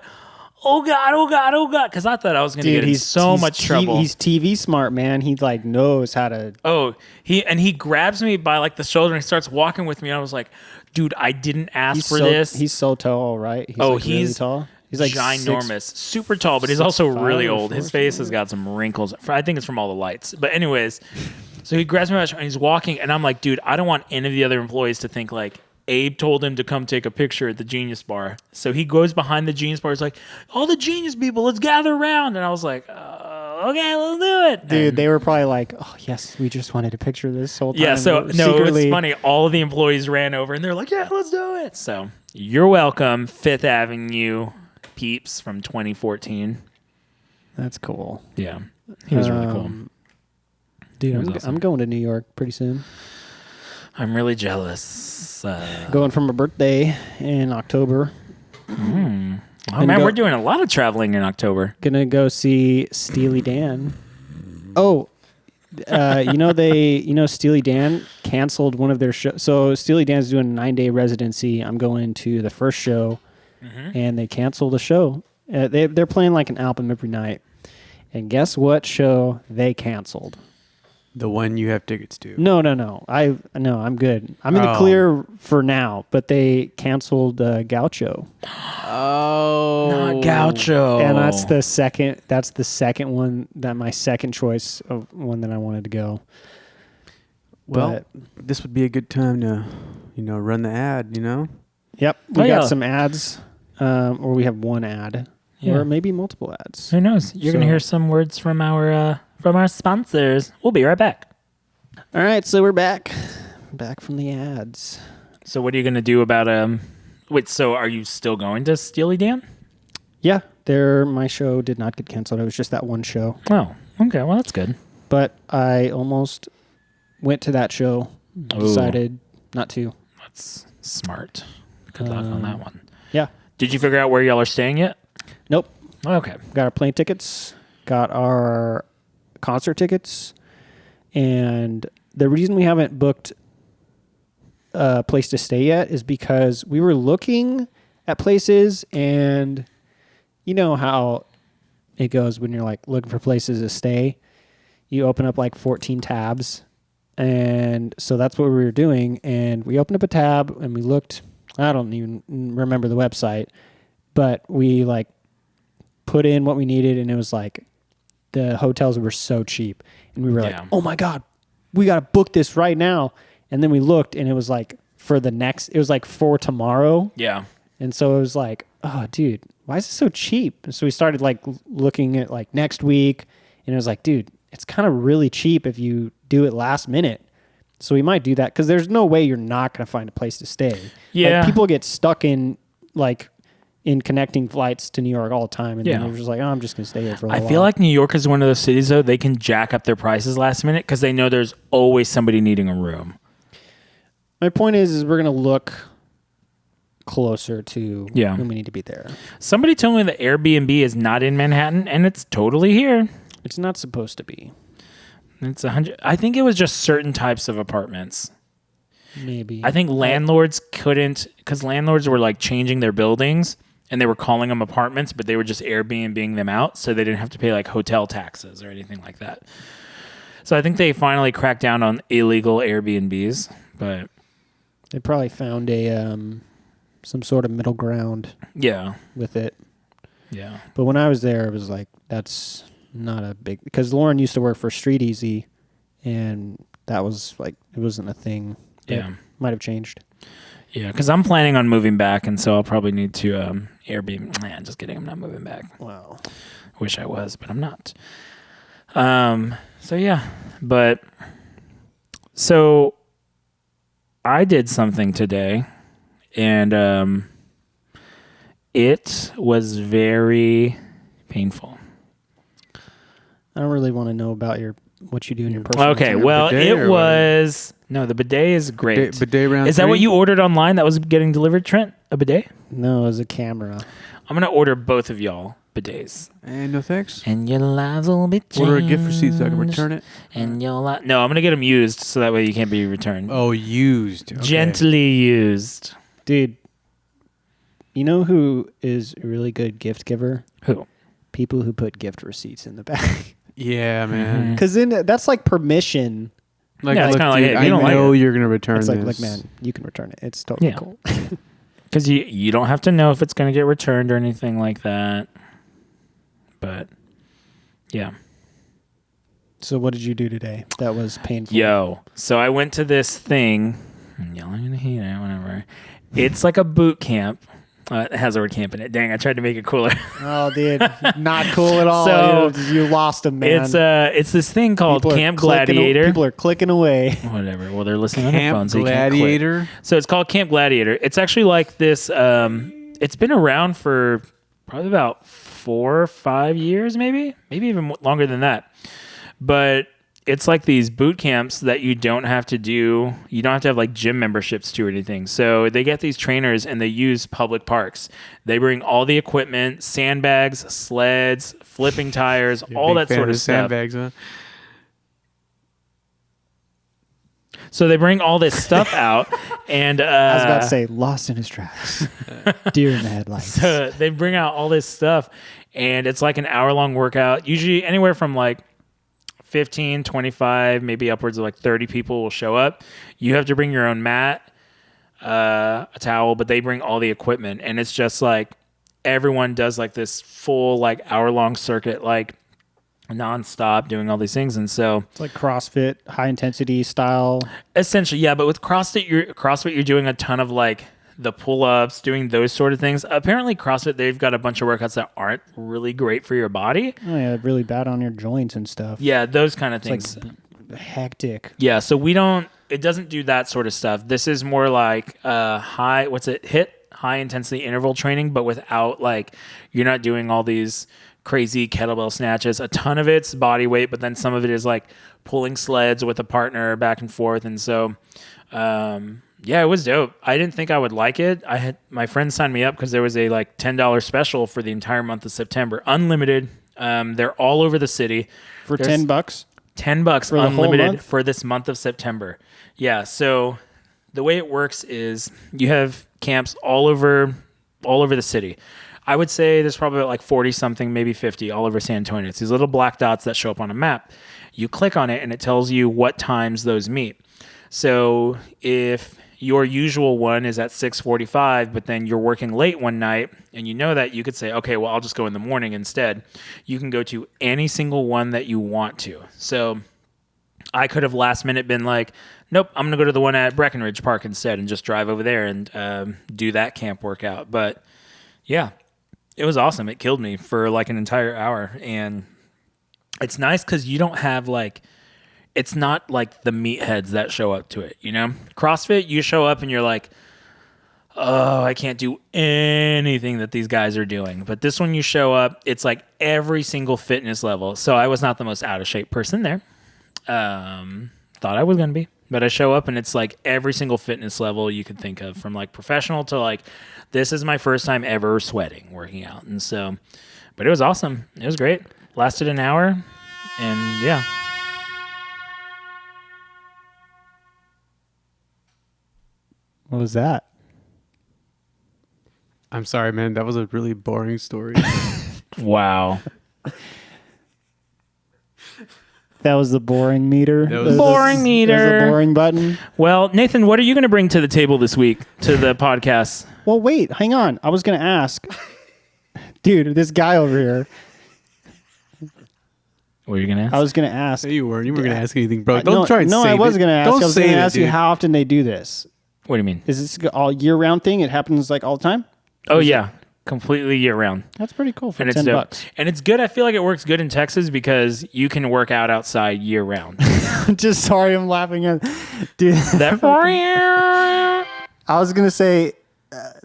Speaker 1: oh God, oh God, oh God. Because I thought I was going to get in so much trouble.
Speaker 3: He's TV smart, man. He like knows how to.
Speaker 1: Oh, he grabs me by like the shoulder and he starts walking with me. And I was like, dude, I didn't ask for this.
Speaker 3: He's so tall, right? He's
Speaker 1: Oh,
Speaker 3: like really
Speaker 1: he's
Speaker 3: tall. He's like
Speaker 1: ginormous,
Speaker 3: 6',
Speaker 1: super tall, but he's also
Speaker 3: 6'5"
Speaker 1: really
Speaker 3: or
Speaker 1: old. His
Speaker 3: 4
Speaker 1: face has got some wrinkles. I think it's from all the lights. But anyways, so he grabs me by the shoulder and he's walking, and I'm like, dude, I don't want any of the other employees to think like Abe told him to come take a picture at the Genius Bar. So he goes behind the Genius Bar. He's like, all the Genius people, let's gather around. And I was like, okay, let's do it.
Speaker 3: Dude,
Speaker 1: And
Speaker 3: they were probably like, "Oh yes, we just wanted to picture this whole time."
Speaker 1: yeah, so
Speaker 3: But
Speaker 1: no,
Speaker 3: secretly,
Speaker 1: it's funny. All of the employees ran over and they're like, yeah, let's do it. So you're welcome, Fifth Avenue peeps from 2014.
Speaker 3: That's cool,
Speaker 1: Yeah, he was really cool.
Speaker 3: dude.
Speaker 1: It
Speaker 3: I'm,
Speaker 1: was awesome.
Speaker 3: I'm going to New York pretty soon.
Speaker 1: I'm really jealous.
Speaker 3: Going for my birthday in October.
Speaker 1: Oh
Speaker 3: And
Speaker 1: man, we're doing a lot of traveling in October.
Speaker 3: Gonna go see Steely Dan. Oh, Steely Dan canceled one of their shows. So Steely Dan's doing a 9-day residency. I'm going to the first show, and they canceled the show. They're playing like an album every night. And guess what show they canceled?
Speaker 2: The one you have tickets to.
Speaker 3: No. I'm good. I'm in the
Speaker 2: Oh.
Speaker 3: clear for now, but they canceled Gaucho.
Speaker 2: Oh.
Speaker 1: Not Gaucho.
Speaker 3: And that's the second one, that my second choice of one that I wanted to go.
Speaker 2: Well, this would be a good time to, run the ad,
Speaker 3: Yep, we
Speaker 1: Oh,
Speaker 3: got
Speaker 1: yeah.
Speaker 3: some ads, or we have one ad,
Speaker 1: Yeah.
Speaker 3: or maybe multiple ads.
Speaker 1: Who knows? You're gonna
Speaker 3: So-
Speaker 1: hear some words from our sponsors. We'll be right back.
Speaker 3: All right, so we're back. back from the ads.
Speaker 1: So what are you going to do about wait, so are you still going to Steely Dan?
Speaker 3: Yeah, my show did not get canceled. It was just that one show.
Speaker 1: Oh, okay. Well, that's good.
Speaker 3: But I almost went to that show. Decided not to.
Speaker 1: That's smart. Good luck on that one.
Speaker 3: Yeah.
Speaker 1: Did you figure out where y'all are staying yet?
Speaker 3: Nope.
Speaker 1: Okay.
Speaker 3: Got our plane tickets. Got our concert tickets. And the reason we haven't booked a place to stay yet is because we were looking at places, and you know how it goes when you're like looking for places to stay. You open up like 14 tabs. And so that's what we were doing. And we opened up a tab and we looked. I don't even remember the website, but we like put in what we needed, and it was like the hotels were so cheap. And we were like, oh my God, we got to book this right now. And then we looked, and it was like it was like for tomorrow.
Speaker 1: Yeah.
Speaker 3: And so it was like, oh, dude, why is it so cheap? And so we started like looking at like next week, and it was like, dude, it's kind of really cheap if you do it last minute. So we might do that because there's no way you're not going to find a place to stay.
Speaker 1: Yeah.
Speaker 3: Like, people get stuck in connecting flights to New York all the time. And then they're just like, oh, I'm just going to stay here for a while.
Speaker 1: I feel like New York is one of those cities, though, they can jack up their prices last minute because they know there's always somebody needing a room.
Speaker 3: My point is we're going to look closer to when we need to be there.
Speaker 1: Somebody told me that Airbnb is not in Manhattan, and it's totally here.
Speaker 3: It's not supposed to be.
Speaker 1: It's 100. I think it was just certain types of apartments.
Speaker 3: Maybe.
Speaker 1: I think landlords couldn't, because landlords were like changing their buildings and they were calling them apartments, but they were just Airbnb-ing them out, so they didn't have to pay like hotel taxes or anything like that. So I think they finally cracked down on illegal Airbnbs, but
Speaker 3: they probably found a some sort of middle ground.
Speaker 1: Yeah.
Speaker 3: With it.
Speaker 1: Yeah.
Speaker 3: But when I was there, it was like that's not a big, because Lauren used to work for Street Easy, and that was like it wasn't a thing.
Speaker 1: Yeah.
Speaker 3: Might have changed.
Speaker 1: Yeah, because I'm planning on moving back, and so I'll probably need to Airbnb. Man, just kidding. I'm not moving back.
Speaker 3: Wow.
Speaker 1: Wish I was, but I'm not. So yeah, but so I did something today, and it was very painful.
Speaker 3: I don't really want to know about what you do in your personal
Speaker 1: Okay,
Speaker 3: time.
Speaker 1: well,
Speaker 2: bidet
Speaker 1: it was no. The bidet is great.
Speaker 2: Bidet round
Speaker 1: Is that what
Speaker 2: three?
Speaker 1: you ordered online? That was getting delivered, Trent? A bidet?
Speaker 3: No, it was a camera.
Speaker 1: I'm gonna order both of y'all bidets.
Speaker 2: And no thanks.
Speaker 1: And your lives will be changed.
Speaker 2: Order a gift receipt so I can return it.
Speaker 1: And your no, I'm gonna get them used so that way you can't be returned.
Speaker 2: Oh, used. Okay.
Speaker 1: Gently used.
Speaker 3: Dude, you know who is a really good gift giver?
Speaker 1: Who?
Speaker 3: People who put gift receipts in the back.
Speaker 2: Yeah, man.
Speaker 3: Because then that's like permission.
Speaker 2: Like,
Speaker 1: Yeah, it's
Speaker 2: look,
Speaker 1: kinda like,
Speaker 2: dude,
Speaker 1: hey, if
Speaker 2: I
Speaker 1: you don't like
Speaker 2: know
Speaker 1: it-
Speaker 2: you're gonna return
Speaker 3: It's like,
Speaker 2: this.
Speaker 3: man, you can return it. It's totally
Speaker 1: Yeah.
Speaker 3: cool.
Speaker 1: Because you don't have to know if it's gonna get returned or anything like that. But yeah.
Speaker 3: So what did you do today? That was painful.
Speaker 1: Yo. So I went to this thing. I'm yelling in the heat, whatever. It's like a boot camp. It has the word camp in it. Dang, I tried to make it cooler.
Speaker 3: Oh, dude, not cool at all.
Speaker 1: So,
Speaker 3: you lost them, man.
Speaker 1: It's this thing called
Speaker 3: People are
Speaker 1: Camp
Speaker 3: clicking-
Speaker 1: Gladiator.
Speaker 3: People are clicking away.
Speaker 1: Whatever. Well, they're listening on their
Speaker 2: Camp
Speaker 1: phones. So you can't quit.
Speaker 2: Gladiator.
Speaker 1: So it's called Camp Gladiator. It's actually like this. It's been around for probably about 4 or 5 years, maybe even longer than that. But it's like these boot camps that you don't have to do. You don't have to have like gym memberships to or anything. So they get these trainers and they use public parks. They bring all the equipment, sandbags, sleds, flipping tires, all
Speaker 2: Big
Speaker 1: that
Speaker 2: fan
Speaker 1: sort of stuff.
Speaker 2: Sandbags, huh?
Speaker 1: So they bring all this stuff out, and
Speaker 3: I was about to say, lost in his tracks. Deer in the headlights.
Speaker 1: they bring out all this stuff, and it's like an hour-long workout. Usually anywhere from like 15, 25, maybe upwards of like 30 people will show up. You have to bring your own mat, a towel, but they bring all the equipment, and it's just like everyone does like this full like hour-long circuit, like nonstop doing all these things. And so
Speaker 3: It's like CrossFit, high intensity style.
Speaker 1: essentially, yeah, but with CrossFit, you're doing a ton of like the pull-ups, doing those sort of things. Apparently CrossFit, they've got a bunch of workouts that aren't really great for your body.
Speaker 3: Oh yeah, really bad on your joints and stuff.
Speaker 1: Yeah, those kind of
Speaker 3: It's
Speaker 1: things.
Speaker 3: like hectic.
Speaker 1: Yeah, so we don't it doesn't do that sort of stuff. This is more like high intensity interval training, but without like you're not doing all these crazy kettlebell snatches. A ton of it's body weight, but then some of it is like pulling sleds with a partner back and forth. And so yeah, it was dope. I didn't think I would like it. I had my friend signed me up because there was a like $10 special for the entire month of September, unlimited. They're all over the city
Speaker 3: For
Speaker 1: There's
Speaker 3: $10?
Speaker 1: $10
Speaker 3: For the whole
Speaker 1: unlimited
Speaker 3: month?
Speaker 1: for this month of September. Yeah. So the way it works is you have camps all over the city. I would say there's probably like 40 something, maybe 50 all over San Antonio. It's these little black dots that show up on a map. You click on it and it tells you what times those meet. So if your usual one is at 6:45, but then you're working late one night and you know that, you could say, okay, well, I'll just go in the morning instead. You can go to any single one that you want to. So I could have last minute been like, nope, I'm going to go to the one at Breckenridge Park instead and just drive over there and do that camp workout. But yeah, it was awesome. It killed me for like an entire hour. And it's nice because you don't have like, it's not like the meatheads that show up to it, you know? CrossFit, you show up and you're like, oh, I can't do anything that these guys are doing. But this one, you show up, it's like every single fitness level. So I was not the most out of shape person there. Thought I was going to be. But I show up and it's like every single fitness level you could think of, from like professional to like, this is my first time ever sweating working out. And so, but it was awesome. It was great. Lasted an hour. And yeah.
Speaker 3: What was that?
Speaker 2: I'm sorry, man. That was a really boring story.
Speaker 1: Wow.
Speaker 3: That was the boring meter.
Speaker 2: That was-
Speaker 1: Boring meter.
Speaker 3: That was the boring button.
Speaker 1: Well, Nathan, what are you going to bring to the table this week to the podcast?
Speaker 3: Well, wait, hang on. I was going to ask. Dude, this guy over here.
Speaker 1: What are you going to ask?
Speaker 3: I was going to ask.
Speaker 2: No, you weren't. You weren't going to ask anything, bro.
Speaker 3: No,
Speaker 2: Don't try and
Speaker 3: No,
Speaker 2: save
Speaker 3: I was
Speaker 2: it.
Speaker 3: going to ask.
Speaker 2: Don't
Speaker 3: I was
Speaker 2: save
Speaker 3: going to
Speaker 2: it,
Speaker 3: ask you
Speaker 2: dude.
Speaker 3: how often they do this.
Speaker 1: What do you mean?
Speaker 3: Is this all year-round thing? It happens like all the time?
Speaker 1: Oh, yeah. Completely year round.
Speaker 3: That's pretty cool for
Speaker 1: And it's
Speaker 3: $10.
Speaker 1: dope. And it's good. I feel like it works good in Texas because you can work out outside year round.
Speaker 3: Just sorry, I'm laughing at dude.
Speaker 1: That
Speaker 3: I was gonna say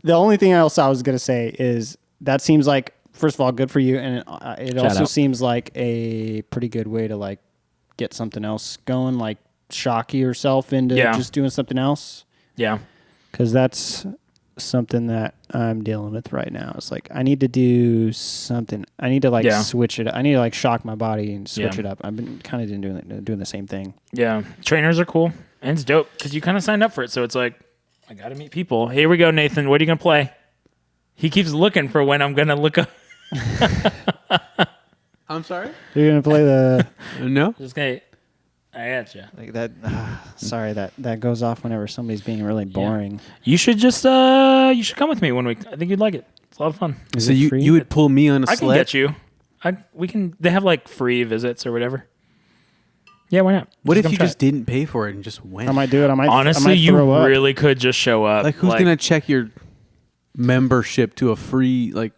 Speaker 3: the only thing else I was gonna say is that seems like, first of all, good for you, and it also
Speaker 1: out.
Speaker 3: seems like a pretty good way to like get something else going, like shock yourself into just doing something else,
Speaker 1: Yeah.
Speaker 3: because that's something that I'm dealing with right now. It's like I need to do something. I need to like switch it. I need to like shock my body and switch it up. I've been kind of doing the same thing.
Speaker 1: Yeah. Trainers are cool. And it's dope because you kind of signed up for it. So it's like, I got to meet people. Here we go, Nathan. What are you going to play? He keeps looking for when I'm going to look up.
Speaker 2: I'm sorry?
Speaker 3: You're gonna play the
Speaker 2: No?
Speaker 1: Just gonna, I got you.
Speaker 3: like that. Sorry, that goes off whenever somebody's being really boring.
Speaker 1: You should just, you should come with me one week. I think you'd like it. It's a lot of fun.
Speaker 3: Is
Speaker 2: So
Speaker 3: it
Speaker 2: you
Speaker 3: free?
Speaker 2: you would pull me on a
Speaker 1: I can
Speaker 2: sled?
Speaker 1: get you. They have like free visits or whatever. Yeah, why not?
Speaker 2: What if
Speaker 1: come
Speaker 2: you
Speaker 1: try
Speaker 2: just
Speaker 1: it.
Speaker 2: didn't pay for it and just went?
Speaker 3: I might do it. I might
Speaker 1: Honestly,
Speaker 3: I might
Speaker 1: you
Speaker 3: throw up.
Speaker 1: really could just show up.
Speaker 2: Like, who's going to check your membership to a free, like...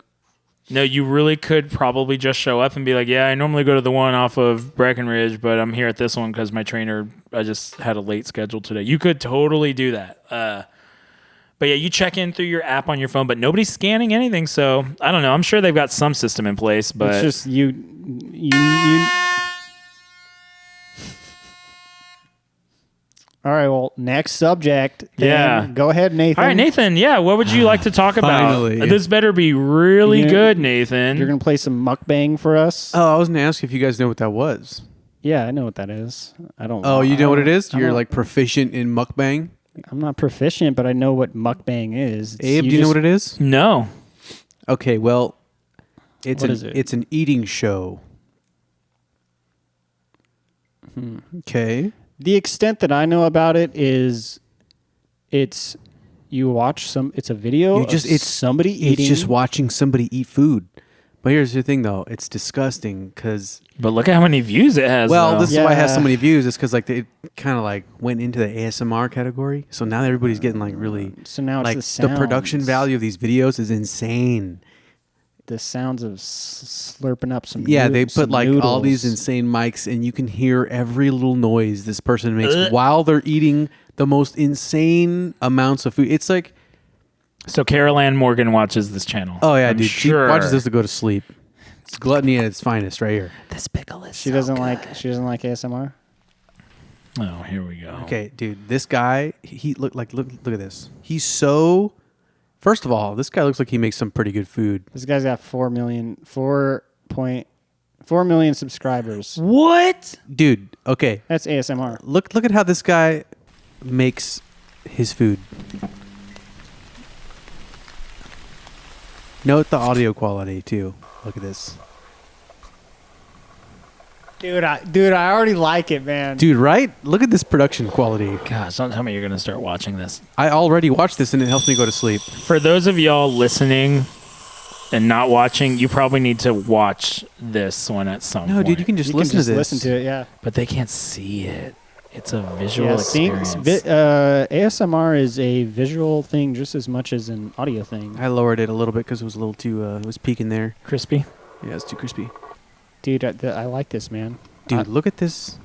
Speaker 1: No, you really could probably just show up and be like, yeah, I normally go to the one off of Breckenridge, but I'm here at this one because my trainer, I just had a late schedule today. You could totally do that. But yeah, you check in through your app on your phone, but nobody's scanning anything. So I don't know. I'm sure they've got some system in place, but
Speaker 3: It's just you. All right. Well, next subject. then.
Speaker 1: Yeah.
Speaker 3: Go ahead, Nathan.
Speaker 1: all right, Nathan. Yeah, what would you like to talk about?
Speaker 2: Finally.
Speaker 1: This better be really
Speaker 3: You're-
Speaker 1: good, Nathan.
Speaker 3: You're gonna play some mukbang for us.
Speaker 2: Oh, I was going to ask if you guys know what that was.
Speaker 3: Yeah, I know what that is. I don't.
Speaker 2: Oh, you know what it is?
Speaker 3: I
Speaker 2: You're
Speaker 3: don't-
Speaker 2: like proficient in mukbang?
Speaker 3: I'm not proficient, but I know what mukbang is.
Speaker 2: Abe, do you know what it is?
Speaker 1: No.
Speaker 2: Okay, well, it's
Speaker 3: What is it?
Speaker 2: It's an eating show. Okay.
Speaker 3: The extent that I know about it is, it's you watch some. It's a video.
Speaker 2: It's
Speaker 3: somebody eating.
Speaker 2: It's just watching somebody eat food. But here's the thing, though. It's disgusting because...
Speaker 1: But look at how many views it has.
Speaker 2: Well,
Speaker 1: though.
Speaker 2: this is why it has so
Speaker 3: Yeah.
Speaker 2: many views. It's because like it kind of like went into the ASMR category. So now everybody's getting like really...
Speaker 3: So now it's
Speaker 2: like
Speaker 3: the sounds.
Speaker 2: production value of these videos is insane.
Speaker 3: the sounds of slurping up some.
Speaker 2: Yeah, they
Speaker 3: some
Speaker 2: put like all these
Speaker 3: noodles.
Speaker 2: insane mics, and you can hear every little noise this person makes
Speaker 1: Ugh.
Speaker 2: while they're eating the most insane amounts of food. It's like,
Speaker 1: So Carol Ann Morgan watches this channel.
Speaker 2: oh yeah,
Speaker 1: I'm
Speaker 2: dude,
Speaker 1: sure.
Speaker 2: she watches this to go to sleep. It's gluttony at its finest, right here.
Speaker 1: This pickle is.
Speaker 3: She doesn't like ASMR.
Speaker 1: Oh, here we go.
Speaker 2: Okay, dude, this guy, he look at this. He's so. First of all, this guy looks like he makes some pretty good food.
Speaker 3: This guy's got 4.4 million subscribers.
Speaker 1: What?
Speaker 2: Dude, okay,
Speaker 3: That's ASMR.
Speaker 2: look at how this guy makes his food. Note the audio quality too. Look at this.
Speaker 3: Dude, I already like it, man.
Speaker 2: Dude, right? Look at this production quality.
Speaker 1: Gosh, don't tell me you're gonna start watching this.
Speaker 2: I already watched this and it helps me go to sleep.
Speaker 1: For those of y'all listening and not watching, you probably need to watch this one at some
Speaker 2: No,
Speaker 1: point.
Speaker 2: dude, you can just
Speaker 3: you
Speaker 2: listen
Speaker 3: can just
Speaker 2: to this.
Speaker 3: listen to it, yeah.
Speaker 1: But they can't see it. It's a visual
Speaker 3: Yeah,
Speaker 1: experience.
Speaker 3: ASMR is a visual thing just as much as an audio thing.
Speaker 2: I lowered it a little bit because it was a little too, it was peaking there.
Speaker 1: Crispy.
Speaker 2: Yeah, it's too crispy.
Speaker 3: Dude, I like this, man.
Speaker 2: Dude, look at this.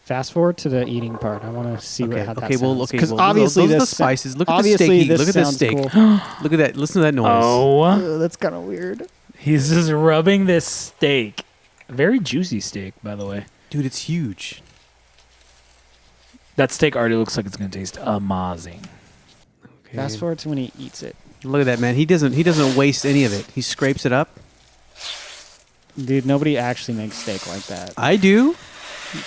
Speaker 3: Fast forward to the eating part. I want to see how that sounds. Because
Speaker 2: well,
Speaker 3: obviously
Speaker 2: those are the
Speaker 3: this
Speaker 2: spices. Look at the
Speaker 3: obviously
Speaker 2: steak.
Speaker 3: this
Speaker 2: Look at this
Speaker 3: sounds
Speaker 2: steak.
Speaker 3: cool.
Speaker 2: Look at that. Listen to that noise.
Speaker 1: Oh,
Speaker 3: That's kind of weird.
Speaker 1: he's just rubbing this steak. Very juicy steak, by the way.
Speaker 2: Dude, it's huge.
Speaker 1: That steak already looks like it's gonna taste amazing.
Speaker 2: Okay.
Speaker 3: Fast forward to when he eats it.
Speaker 2: Look at that, man. He doesn't waste any of it. He scrapes it up.
Speaker 3: Dude, nobody actually makes steak like that.
Speaker 2: I do.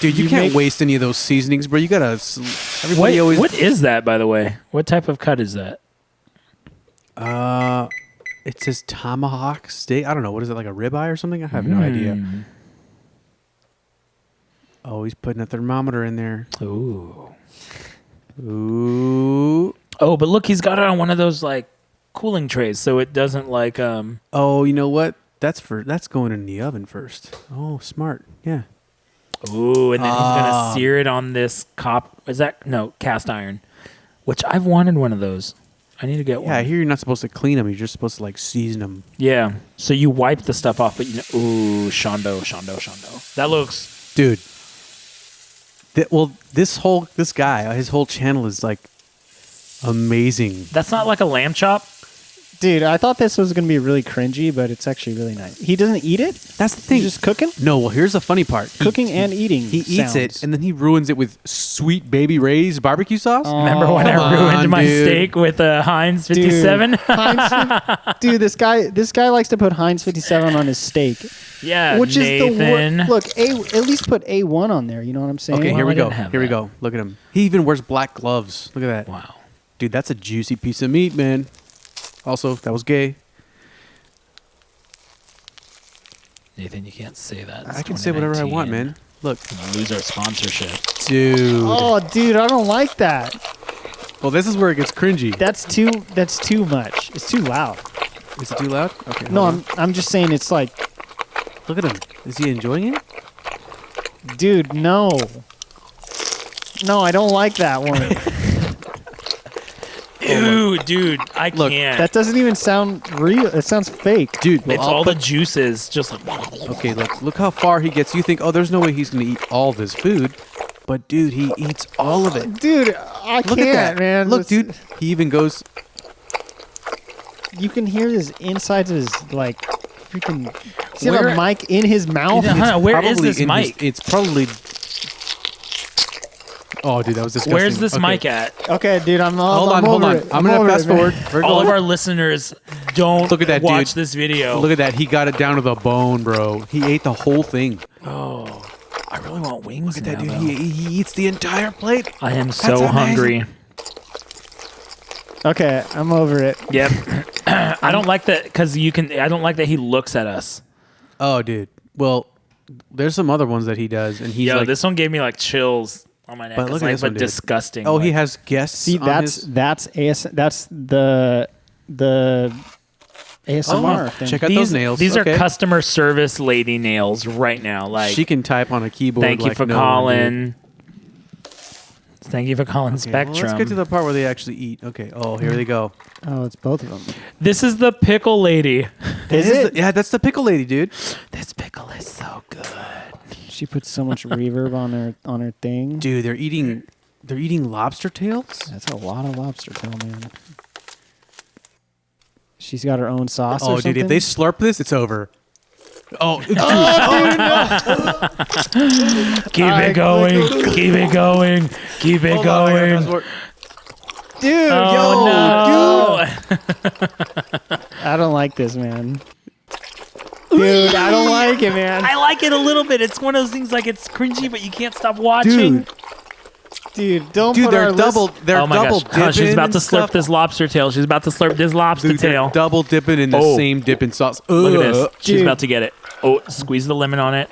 Speaker 2: Dude, you
Speaker 3: You
Speaker 2: can't
Speaker 3: make-
Speaker 2: waste any of those seasonings, bro. You gotta. Everybody always.
Speaker 1: What is that, by the way? What type of cut is that?
Speaker 2: It says tomahawk steak. I don't know. What is it, like a ribeye or something? I have no idea.
Speaker 1: Mm.
Speaker 2: Oh, he's putting a thermometer in there.
Speaker 1: Ooh.
Speaker 2: Ooh.
Speaker 1: Oh, but look, he's got it on one of those like cooling trays, so it doesn't like
Speaker 2: Oh, you know what? That's going in the oven first. Oh, smart. Yeah.
Speaker 1: Ooh, and then he's
Speaker 2: Ah.
Speaker 1: gonna sear it on this cast iron, which I've wanted one of those. I need to get one.
Speaker 2: Yeah, I hear you're not supposed to clean them. You're just supposed to like season them.
Speaker 1: Yeah. So you wipe the stuff off, but ooh, Shondo. That looks.
Speaker 2: Dude. This guy, his whole channel is like amazing.
Speaker 1: That's not like a lamb chop.
Speaker 3: Dude, I thought this was going to be really cringy, but it's actually really nice. He doesn't eat it?
Speaker 2: That's the thing.
Speaker 3: He's just cooking?
Speaker 2: No, well, here's the funny part.
Speaker 3: Cooking and eating
Speaker 2: He eats it,
Speaker 3: sounds.
Speaker 2: and then he ruins it with Sweet Baby Ray's barbecue sauce.
Speaker 1: Remember when
Speaker 2: come
Speaker 1: I ruined
Speaker 2: on,
Speaker 1: my
Speaker 2: dude.
Speaker 1: steak with a Heinz 57?
Speaker 3: Dude, this guy likes to put Heinz 57 on his steak,
Speaker 1: Yeah,
Speaker 3: which
Speaker 1: Nathan.
Speaker 3: is the worst. Look, at least put A1 on there. You know what I'm saying?
Speaker 2: Okay,
Speaker 1: Well,
Speaker 2: here we
Speaker 1: I
Speaker 2: go.
Speaker 1: didn't have
Speaker 2: Here we
Speaker 1: that.
Speaker 2: go. Look at him. He even wears black gloves. Look at that.
Speaker 1: Wow.
Speaker 2: Dude, that's a juicy piece of meat, man. Also, that was gay.
Speaker 1: Nathan, you can't say that.
Speaker 2: I can say whatever I want, man. Look,
Speaker 1: We'll lose our sponsorship.
Speaker 2: dude.
Speaker 3: Oh, dude, I don't like that.
Speaker 2: Well, this is where it gets cringy.
Speaker 3: That's too much. It's too loud.
Speaker 2: Is it too loud? Okay.
Speaker 3: No,
Speaker 2: hold
Speaker 3: I'm just saying it's like,
Speaker 2: on. Look at him. Is he enjoying it?
Speaker 3: dude, no. No, I don't like that one.
Speaker 1: Ew, dude, I
Speaker 2: Look,
Speaker 1: can't.
Speaker 3: That doesn't even sound real. It sounds fake.
Speaker 2: Dude, well,
Speaker 1: it's
Speaker 2: I'll
Speaker 1: all
Speaker 2: put-
Speaker 1: the juices, just like.
Speaker 2: Okay, look how far he gets. You think, oh, there's no way he's going to eat all this food. But, dude, he eats all of it.
Speaker 3: Dude, I
Speaker 2: Look
Speaker 3: can't,
Speaker 2: at that.
Speaker 3: man.
Speaker 2: Look,
Speaker 3: This-
Speaker 2: dude. He even goes,
Speaker 3: You can hear his insides of his, like, freaking... Does he have
Speaker 1: Where-
Speaker 3: a mic in his mouth?
Speaker 1: Yeah. Where is
Speaker 2: probably
Speaker 1: this
Speaker 2: in his-
Speaker 1: mic?
Speaker 2: it's probably... Oh, dude, that was disgusting.
Speaker 1: Where's this
Speaker 2: Okay.
Speaker 1: mic at?
Speaker 3: Okay, dude, I'm
Speaker 2: Hold on.
Speaker 3: over it.
Speaker 2: I'm going
Speaker 3: over
Speaker 2: to
Speaker 3: it,
Speaker 2: fast
Speaker 3: man.
Speaker 2: forward. We're
Speaker 1: All
Speaker 2: going-
Speaker 1: of our listeners don't
Speaker 2: Look at that,
Speaker 1: watch
Speaker 2: dude.
Speaker 1: this video.
Speaker 2: Look at that. He got it down to the bone, bro. He ate the whole thing.
Speaker 1: Oh, I really want wings.
Speaker 2: Look at that, dude.
Speaker 1: now,
Speaker 2: He eats the entire plate.
Speaker 1: I am
Speaker 2: That's
Speaker 1: so
Speaker 2: amazing.
Speaker 1: hungry.
Speaker 3: Okay, I'm over it.
Speaker 1: Yep. I don't like that because I don't like that he looks at us.
Speaker 2: Oh, dude. Well, there's some other ones that he does, and he's
Speaker 1: Yo,
Speaker 2: like,
Speaker 1: this one gave me like chills on my neck.
Speaker 2: But look
Speaker 1: It's
Speaker 2: at
Speaker 1: like,
Speaker 2: this one,
Speaker 1: but
Speaker 2: dude.
Speaker 1: disgusting.
Speaker 2: oh, he
Speaker 1: like-
Speaker 2: has guests.
Speaker 3: See,
Speaker 2: on
Speaker 3: that's
Speaker 2: his-
Speaker 3: that's the ASMR thing.
Speaker 2: check out
Speaker 1: these
Speaker 2: those nails.
Speaker 1: These
Speaker 2: Okay.
Speaker 1: are customer service lady nails right now. Like,
Speaker 2: she can type on a keyboard.
Speaker 1: thank you
Speaker 2: like
Speaker 1: for
Speaker 2: no one, dude.
Speaker 1: calling. Thank you for calling
Speaker 2: Okay, well,
Speaker 1: Spectrum.
Speaker 2: let's get to the part where they actually eat. Okay. Oh, here they go.
Speaker 3: Oh, it's both of them.
Speaker 1: This is the pickle lady.
Speaker 3: Is it?
Speaker 2: Yeah, that's the pickle lady, dude.
Speaker 1: This pickle is so good.
Speaker 3: She put so much reverb on her thing.
Speaker 2: Dude, they're eating lobster tails.
Speaker 3: That's a lot of lobster tail, man. She's got her own sauce.
Speaker 2: Oh,
Speaker 3: or
Speaker 2: dude,
Speaker 3: something?
Speaker 2: if they slurp this, it's over. Oh, dude.
Speaker 1: Keep it going. Keep it going. Keep it
Speaker 2: Hold on, I gotta
Speaker 1: going.
Speaker 2: fast forward.
Speaker 3: dude,
Speaker 1: Oh, no.
Speaker 3: dude. I don't like this, man. Dude, I don't like it, man.
Speaker 1: I like it a little bit. It's one of those things like it's cringy, but you can't stop watching.
Speaker 3: Dude, don't
Speaker 2: Dude,
Speaker 3: put
Speaker 2: they're
Speaker 3: our
Speaker 2: double.
Speaker 3: list-
Speaker 2: They're
Speaker 1: Oh my
Speaker 2: double
Speaker 1: gosh.
Speaker 2: dipping.
Speaker 1: Oh, she's about to
Speaker 2: and
Speaker 1: slurp
Speaker 2: stuff.
Speaker 1: this lobster tail. She's about to slurp this lobster
Speaker 2: Dude, they're
Speaker 1: tail.
Speaker 2: double dipping in the
Speaker 1: Oh.
Speaker 2: same dipping sauce.
Speaker 1: Look at
Speaker 2: Ugh.
Speaker 1: this. She's
Speaker 3: Dude.
Speaker 1: about to get it. Oh, squeeze the lemon on it.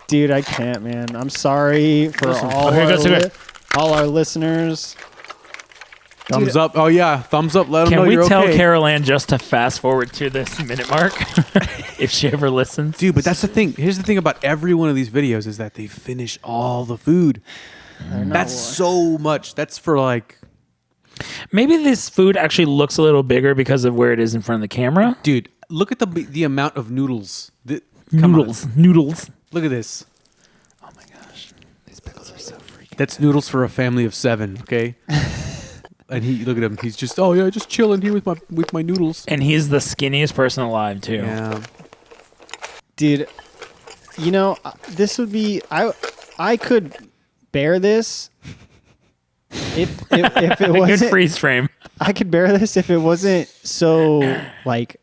Speaker 3: Dude, I can't, man. I'm sorry for all,
Speaker 1: here
Speaker 3: our
Speaker 1: goes, here goes.
Speaker 3: all our listeners.
Speaker 2: Thumbs up. Oh yeah, thumbs up. Let them
Speaker 1: Can
Speaker 2: know
Speaker 1: we
Speaker 2: you're
Speaker 1: tell
Speaker 2: okay.
Speaker 1: Carol Ann just to fast forward to this minute mark if she ever listens?
Speaker 2: Dude, but that's the thing. Here's the thing about every one of these videos is that they finish all the food. That's so much. That's for like,
Speaker 1: Maybe this food actually looks a little bigger because of where it is in front of the camera.
Speaker 2: dude. Look at the amount of noodles. Come on.
Speaker 1: Noodles.
Speaker 2: Look at this.
Speaker 1: Oh my gosh, these pickles are so freaking.
Speaker 2: That's noodles for a family of 7. Okay. And he look at him. He's just just chilling here with my noodles.
Speaker 1: And he's the skinniest person alive too.
Speaker 2: Yeah.
Speaker 3: Dude, you know, this would be I could bear this if it
Speaker 1: Good
Speaker 3: wasn't
Speaker 1: freeze frame.
Speaker 3: I could bear this if it wasn't so like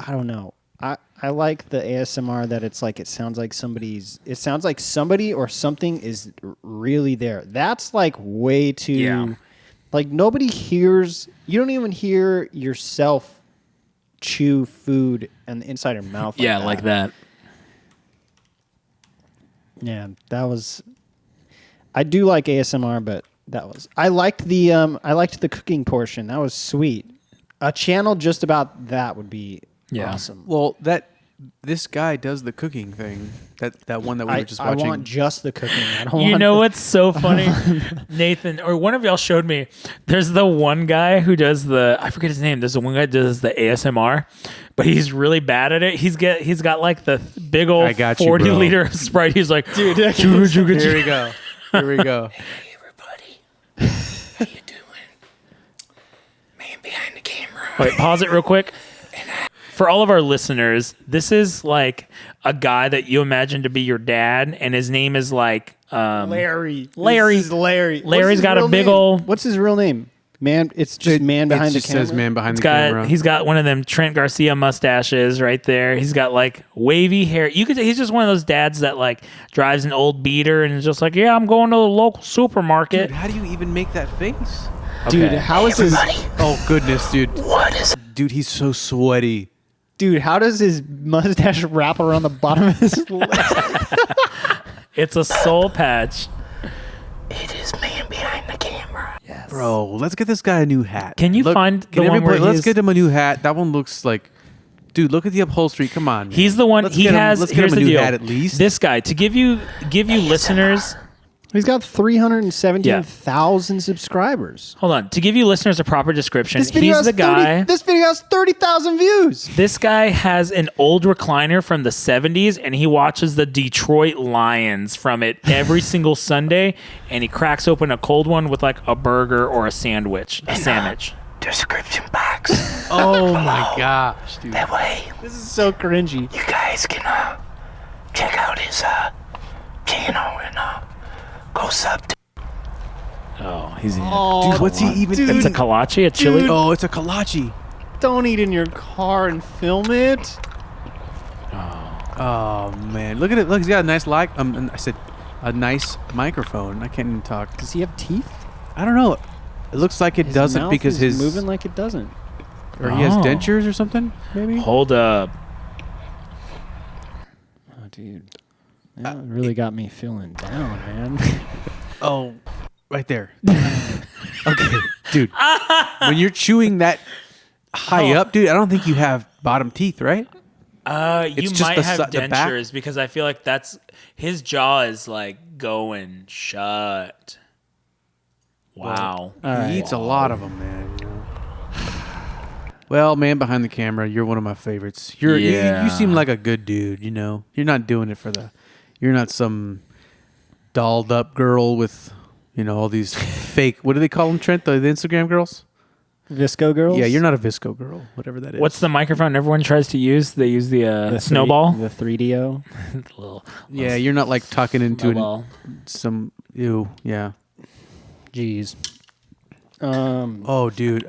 Speaker 3: I don't know. I like the ASMR that it's like it sounds like somebody or something is really there. That's like way too
Speaker 1: Yeah.
Speaker 3: like nobody hears, you don't even hear yourself chew food and the inside of your mouth.
Speaker 1: Yeah, like that.
Speaker 3: Yeah, that was. I do like ASMR, but I liked the cooking portion. That was sweet. A channel just about that would be
Speaker 1: Yeah.
Speaker 3: awesome.
Speaker 2: Well, this guy does the cooking thing. That one that we were just
Speaker 3: I
Speaker 2: watching.
Speaker 3: want just the cooking. I don't
Speaker 1: You
Speaker 3: want
Speaker 1: know
Speaker 3: the-
Speaker 1: what's so funny? Nathan, or one of y'all showed me. There's the one guy who does I forget his name. There's the one guy who does the ASMR, but he's really bad at it. He's got like the big old
Speaker 2: I got you,
Speaker 1: 40
Speaker 2: bro.
Speaker 1: liter of Sprite. He's like, dude,
Speaker 2: Here we go. Here we go.
Speaker 4: Hey everybody, how you doing? Man behind the camera.
Speaker 1: Wait, pause it real quick. For all of our listeners, this is like a guy that you imagine to be your dad, and his name is like
Speaker 3: Larry.
Speaker 1: Larry.
Speaker 3: This is Larry.
Speaker 1: Larry's
Speaker 3: What's his
Speaker 1: got a
Speaker 3: real
Speaker 1: big
Speaker 3: name?
Speaker 1: ol'-
Speaker 3: What's his real name? Man, it's just man behind
Speaker 2: it
Speaker 3: the
Speaker 2: just
Speaker 3: camera.
Speaker 2: says man behind the camera.
Speaker 1: he's got one of them Trent Garcia mustaches right there. He's got like wavy hair. He's just one of those dads that like drives an old beater and is just like, yeah, I'm going to the local supermarket.
Speaker 2: Dude, how do you even make that face?
Speaker 3: Dude,
Speaker 1: Okay.
Speaker 3: how is his
Speaker 2: Oh goodness, dude.
Speaker 4: What is
Speaker 2: Dude, he's so sweaty.
Speaker 3: dude? How does his mustache wrap around the bottom of his leg?
Speaker 1: It's a soul patch.
Speaker 4: it? Is man behind the camera.
Speaker 2: Bro, let's get this guy a new hat.
Speaker 1: Can you find the one where
Speaker 2: let's
Speaker 1: he's-
Speaker 2: get him a new hat. That one looks like, dude. Look at the upholstery. Come on.
Speaker 1: He's the one.
Speaker 2: Let's
Speaker 1: He
Speaker 2: get him-
Speaker 1: has.
Speaker 2: let's get
Speaker 1: Here's
Speaker 2: him a
Speaker 1: the
Speaker 2: new
Speaker 1: deal.
Speaker 2: hat at least.
Speaker 1: This guy to give you listeners.
Speaker 3: He's got 317,000 subscribers.
Speaker 1: Hold on. To give you listeners a proper description,
Speaker 3: This video
Speaker 1: he's
Speaker 3: has
Speaker 1: the guy.
Speaker 3: This video has 30,000 views.
Speaker 1: This guy has an old recliner from the 70s, and he watches the Detroit Lions from it every single Sunday, and he cracks open a cold one with like a burger or a sandwich. A sandwich.
Speaker 4: Description box.
Speaker 2: Oh my gosh, dude.
Speaker 4: That way
Speaker 3: This is so cringy.
Speaker 4: you guys can check out his channel and go sub to
Speaker 1: Oh, he's eating.
Speaker 2: Dude, what's he even?
Speaker 1: It's a kolache, a chili.
Speaker 3: dude.
Speaker 2: Oh, it's a kolache.
Speaker 3: Don't eat in your car and film it.
Speaker 2: Oh man, look at it. Look, he's got a nice I said a nice microphone. I can't even talk.
Speaker 3: Does he have teeth?
Speaker 2: I don't know. It looks like it
Speaker 3: His
Speaker 2: doesn't
Speaker 3: mouth
Speaker 2: because
Speaker 3: is
Speaker 2: his
Speaker 3: moving like it doesn't.
Speaker 2: or he has
Speaker 1: Oh.
Speaker 2: dentures or something. Maybe.
Speaker 1: Hold up.
Speaker 3: Oh, dude. That really got me feeling down, man.
Speaker 2: Oh, right there. Okay, dude. When you're chewing that high up, dude, I don't think you have bottom teeth, right?
Speaker 1: You
Speaker 2: just
Speaker 1: might
Speaker 2: the
Speaker 1: have
Speaker 2: the back.
Speaker 1: dentures because I feel like that's his jaw is like going shut. Wow.
Speaker 2: He eats a lot of them, man. You know? Well, man behind the camera, you're one of my favorites. You seem like a good dude. You know, you're not doing it for the. You're not some dolled up girl with, all these fake. What do they call them, Trent? The Instagram girls.
Speaker 3: Visco girls.
Speaker 2: Yeah, you're not a Visco girl, whatever that is.
Speaker 1: What's the microphone everyone tries to use? They use the snowball.
Speaker 3: The 3DO.
Speaker 2: Yeah, you're not like talking into
Speaker 1: snowball.
Speaker 2: some. Ew. Yeah.
Speaker 3: Jeez.
Speaker 2: Oh, dude.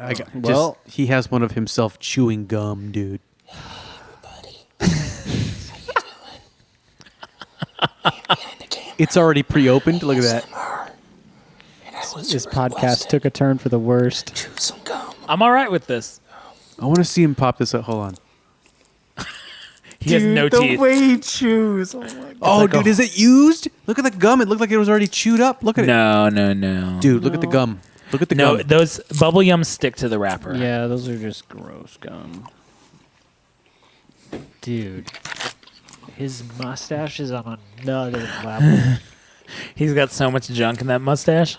Speaker 2: He has one of himself chewing gum, dude. It's already pre-opened. Look at that.
Speaker 3: This podcast took a turn for the worst.
Speaker 4: Chew some gum.
Speaker 1: I'm all right with this.
Speaker 2: I want to see him pop this up. Hold on.
Speaker 1: He has no teeth.
Speaker 2: way he chews. Oh, dude, is it used? Look at the gum. It looked like it was already chewed up. Look at it.
Speaker 1: No.
Speaker 2: Dude, look at the gum. Look at the
Speaker 1: No,
Speaker 2: gum.
Speaker 1: those bubble yums stick to the wrapper.
Speaker 3: Yeah, those are just gross gum.
Speaker 5: Dude, his mustache is on another level.
Speaker 1: He's got so much junk in that mustache.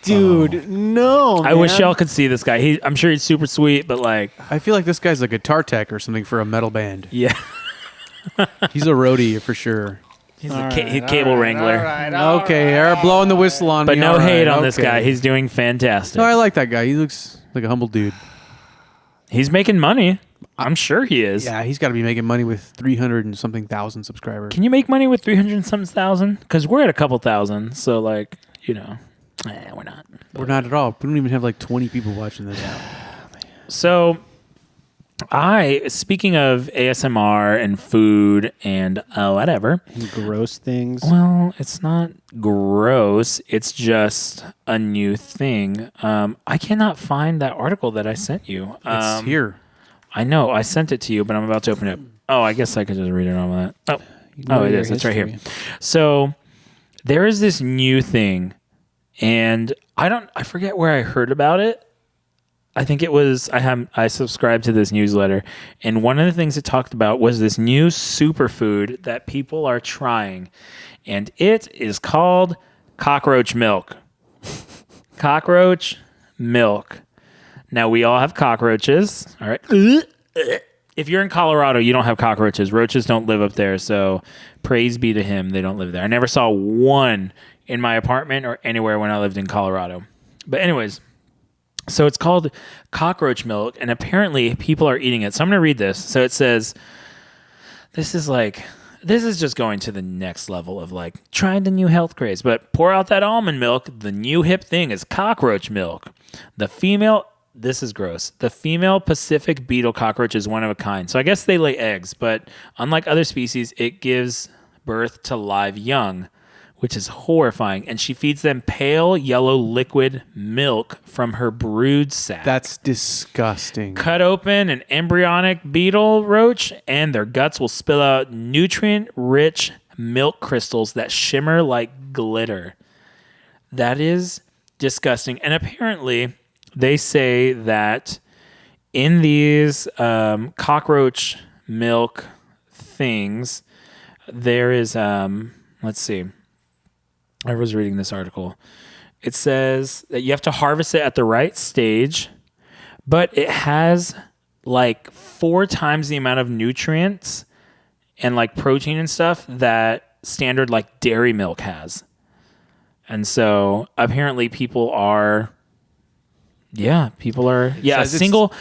Speaker 3: Dude, no.
Speaker 1: I wish y'all could see this guy. I'm sure he's super sweet, but like,
Speaker 2: I feel like this guy's a guitar tech or something for a metal band.
Speaker 1: yeah,
Speaker 2: He's a roadie for sure.
Speaker 1: he's a cable wrangler.
Speaker 2: Okay, they're blowing the whistle on
Speaker 1: But
Speaker 2: me.
Speaker 1: no
Speaker 2: All
Speaker 1: hate
Speaker 2: right,
Speaker 1: on this
Speaker 2: okay.
Speaker 1: guy. He's doing fantastic.
Speaker 2: No, I like that guy. He looks like a humble dude.
Speaker 1: He's making money. I'm sure he is.
Speaker 2: Yeah, he's got to be making money with 300 and something thousand subscribers.
Speaker 1: Can you make money with 300 and something thousand? Because we're at a couple thousand. So like, we're not.
Speaker 2: We're not at all. We don't even have like 20 people watching this.
Speaker 1: So, speaking of ASMR and food and whatever.
Speaker 3: And gross things.
Speaker 1: Well, it's not gross. It's just a new thing. I cannot find that article that I sent you.
Speaker 2: It's here.
Speaker 1: I know. I sent it to you, but I'm about to open it. Oh, I guess I could just read it on that. Oh, it is. It's right here. So there is this new thing, and I forget where I heard about it. I think it was I subscribed to this newsletter, and one of the things it talked about was this new superfood that people are trying, and it is called cockroach milk. Cockroach milk. Now we all have cockroaches. All right. If you're in Colorado, you don't have cockroaches. Roaches don't live up there, so praise be to him, they don't live there. I never saw one in my apartment or anywhere when I lived in Colorado. But anyways, so it's called cockroach milk, and apparently people are eating it. So I'm going to read this. So it says, this is just going to the next level of like trying the new health craze. But pour out that almond milk. The new hip thing is cockroach milk. This is gross. The female Pacific beetle cockroach is one of a kind. So I guess they lay eggs, but unlike other species, it gives birth to live young, which is horrifying. And she feeds them pale yellow liquid milk from her brood sac.
Speaker 2: That's disgusting.
Speaker 1: Cut open an embryonic beetle roach, and their guts will spill out nutrient-rich milk crystals that shimmer like glitter. That is disgusting. And apparently, they say that in these cockroach milk things, there is, let's see. I was reading this article. It says that you have to harvest it at the right stage, but it has like 4 times the amount of nutrients and like protein and stuff that standard like dairy milk has. And so apparently people are a single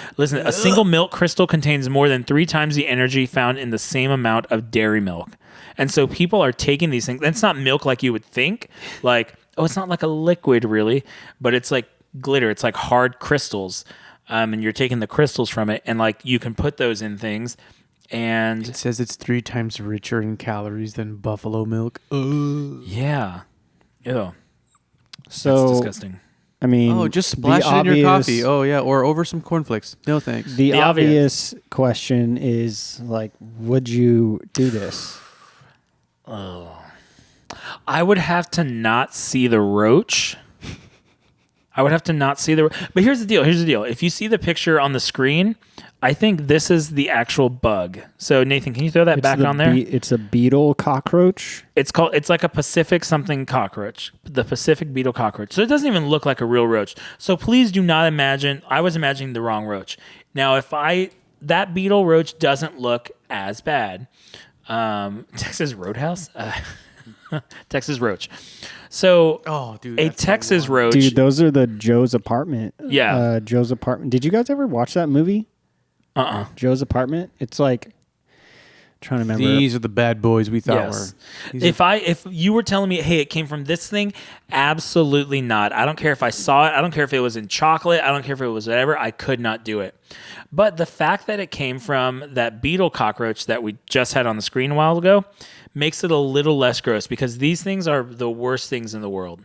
Speaker 1: milk crystal contains more than 3 times the energy found in the same amount of dairy milk. And so people are taking these things. It's not milk like you would think. Like, it's not like a liquid really, but it's like glitter. It's like hard crystals. And you're taking the crystals from it, and like you can put those in things. And
Speaker 2: It says it's 3 times richer in calories than buffalo milk.
Speaker 1: yeah. Ew.
Speaker 3: So
Speaker 1: That's disgusting.
Speaker 3: I mean,
Speaker 2: Oh, just splash it in your coffee. Oh, yeah. Or over some cornflakes. No, thanks.
Speaker 3: The
Speaker 1: The
Speaker 3: obvious question is like, would you do this?
Speaker 1: I would have to not see the roach. I would have to not see the. But here's the deal. If you see the picture on the screen, I think this is the actual bug. So Nathan, can you throw that back on there?
Speaker 3: It's a beetle cockroach.
Speaker 1: It's like a Pacific something cockroach, the Pacific beetle cockroach. So it doesn't even look like a real roach. So please do not imagine. I was imagining the wrong roach. Now, that beetle roach doesn't look as bad. Texas Roadhouse, Texas Roach. So,
Speaker 2: Oh, dude,
Speaker 1: a
Speaker 2: that's the
Speaker 1: Texas
Speaker 2: one.
Speaker 1: roach.
Speaker 3: Dude, those are the Joe's Apartment.
Speaker 1: Yeah.
Speaker 3: Joe's Apartment. Did you guys ever watch that movie? Joe's Apartment. It's like trying to remember.
Speaker 2: These are the bad boys we thought
Speaker 1: Yes.
Speaker 2: were.
Speaker 1: If you were telling me, hey, it came from this thing, absolutely not. I don't care if I saw it. I don't care if it was in chocolate. I don't care if it was whatever. I could not do it. But the fact that it came from that beetle cockroach that we just had on the screen a while ago makes it a little less gross because these things are the worst things in the world.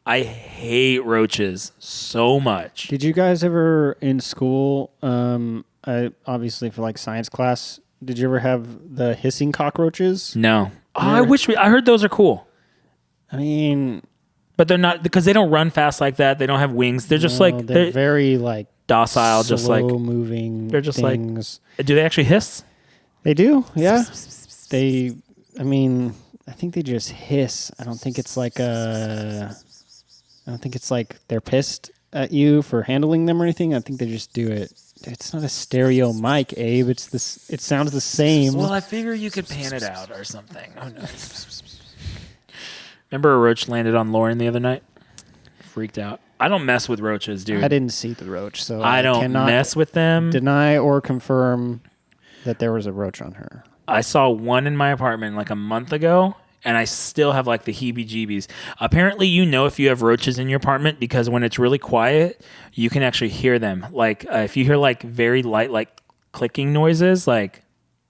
Speaker 1: I hate roaches so much.
Speaker 3: Did you guys ever in school, obviously for like science class, did you ever have the hissing cockroaches?
Speaker 1: No. I heard those are cool.
Speaker 3: I mean,
Speaker 1: But they're not because they don't run fast like that. They don't have wings. They're just
Speaker 3: no,
Speaker 1: like
Speaker 3: they're very like
Speaker 1: docile, just like
Speaker 3: slow moving.
Speaker 1: they're just like-
Speaker 3: things.
Speaker 1: do they actually hiss?
Speaker 3: They do, yeah. I mean, I think they just hiss. I don't think it's like they're pissed at you for handling them or anything. I think they just do it. It's not a stereo mic, Abe. It's this. It sounds the same.
Speaker 1: Well, I figure you could pan it out or something. Oh no. Remember a roach landed on Lauren the other night? Freaked out. I don't mess with roaches, dude.
Speaker 3: I didn't see the roach, so
Speaker 1: I don't
Speaker 3: cannot
Speaker 1: mess with them.
Speaker 3: deny or confirm that there was a roach on her.
Speaker 1: I saw one in my apartment like a month ago, and I still have like the heebie-jeebies. Apparently, if you have roaches in your apartment because when it's really quiet, you can actually hear them. Like if you hear like very light, like clicking noises, like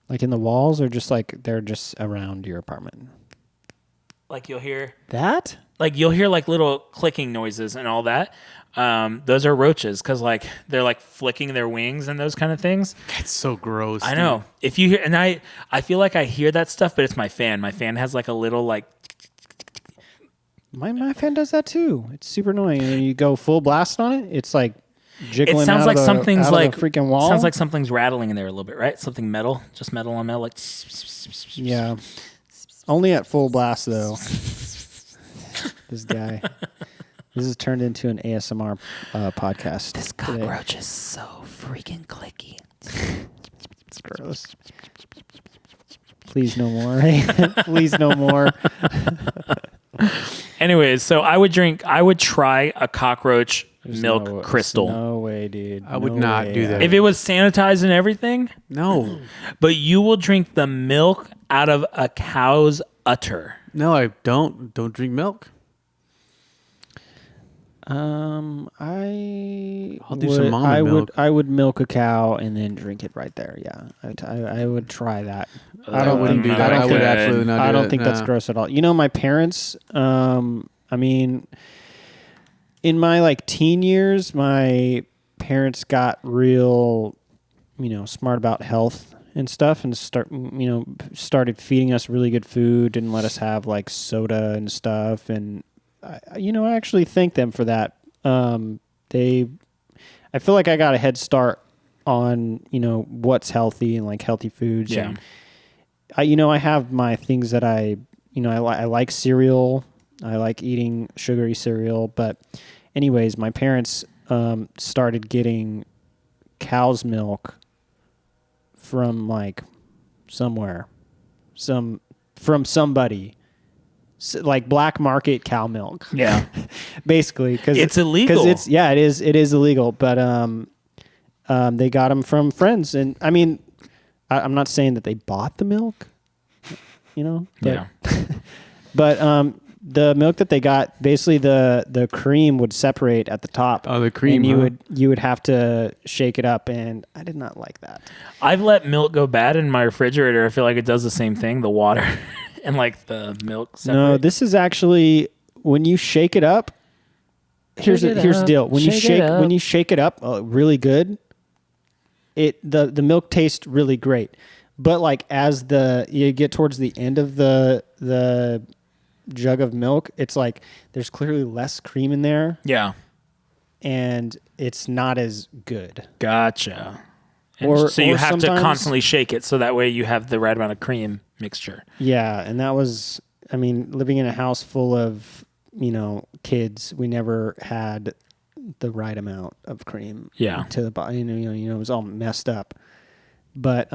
Speaker 3: Like in the walls, or just like they're just around your apartment.
Speaker 1: you'll hear
Speaker 3: That?
Speaker 1: you'll hear like little clicking noises and all that. Those are roaches because like they're like flicking their wings and those kind of things.
Speaker 2: It's so gross.
Speaker 1: I know. If you hear, and I feel like I hear that stuff, but it's my fan. My fan has like a little like.
Speaker 3: My fan does that too. It's super annoying. And you go full blast on it, it's like jiggling.
Speaker 1: It sounds
Speaker 3: out
Speaker 1: like
Speaker 3: of the,
Speaker 1: something's
Speaker 3: out of
Speaker 1: like
Speaker 3: the freaking wall.
Speaker 1: Sounds like something's rattling in there a little bit, right? Something metal, just metal on metal, like.
Speaker 3: Yeah. Only at full blast though. This guy. This has turned into an ASMR podcast.
Speaker 1: This
Speaker 3: today.
Speaker 1: cockroach is so freaking clicky.
Speaker 3: It's gross. Please no more. Please no more.
Speaker 1: Anyways, so I would try a cockroach milk crystal.
Speaker 3: No way, dude.
Speaker 2: I would
Speaker 3: No
Speaker 2: not
Speaker 3: way.
Speaker 2: do that.
Speaker 1: If it was sanitized and everything,
Speaker 2: No.
Speaker 1: but you will drink the milk out of a cow's udder.
Speaker 2: No, I don't. Don't drink milk.
Speaker 3: I'll
Speaker 2: do some almond milk.
Speaker 3: I would milk a cow and then drink it right there. Yeah, I would try that.
Speaker 2: I wouldn't do
Speaker 1: not
Speaker 2: that. I would
Speaker 1: good.
Speaker 2: absolutely not do
Speaker 3: I don't
Speaker 2: that.
Speaker 3: think that's
Speaker 2: No.
Speaker 3: gross at all. You know, my parents. I mean, in my like teen years, my parents got real, smart about health and stuff, and started feeding us really good food, didn't let us have like soda and stuff, and I actually thank them for that. I feel like I got a head start on what's healthy and like healthy foods.
Speaker 1: Yeah.
Speaker 3: And I have my things that I like cereal. I like eating sugary cereal, but anyways, my parents started getting cow's milk from like from somebody, like black market cow milk.
Speaker 1: Yeah.
Speaker 3: Basically, because
Speaker 1: It's illegal.
Speaker 3: It is illegal. But they got them from friends, and I mean, I'm not saying that they bought the milk, but,
Speaker 1: Yeah.
Speaker 3: but the milk that they got, basically the cream would separate at the top.
Speaker 2: Oh, the cream,
Speaker 3: and
Speaker 2: huh?
Speaker 3: you would have to shake it up, and I did not like that.
Speaker 1: I've let milk go bad in my refrigerator. I feel like it does the same thing. The water and like the milk separate.
Speaker 3: No, this is actually when you shake it up. Here's the deal. When you shake it up really good, the milk tastes really great. But like as you get towards the end of the jug of milk, it's like there's clearly less cream in there.
Speaker 1: Yeah.
Speaker 3: and it's not as good.
Speaker 1: Gotcha. And
Speaker 3: Or-
Speaker 1: so you
Speaker 3: or
Speaker 1: have to
Speaker 3: sometimes-
Speaker 1: constantly shake it so that way you have the right amount of cream mixture.
Speaker 3: Yeah, and that was, I mean, living in a house full of, kids, we never had the right amount of cream.
Speaker 1: Yeah.
Speaker 3: To the body, it was all messed up. But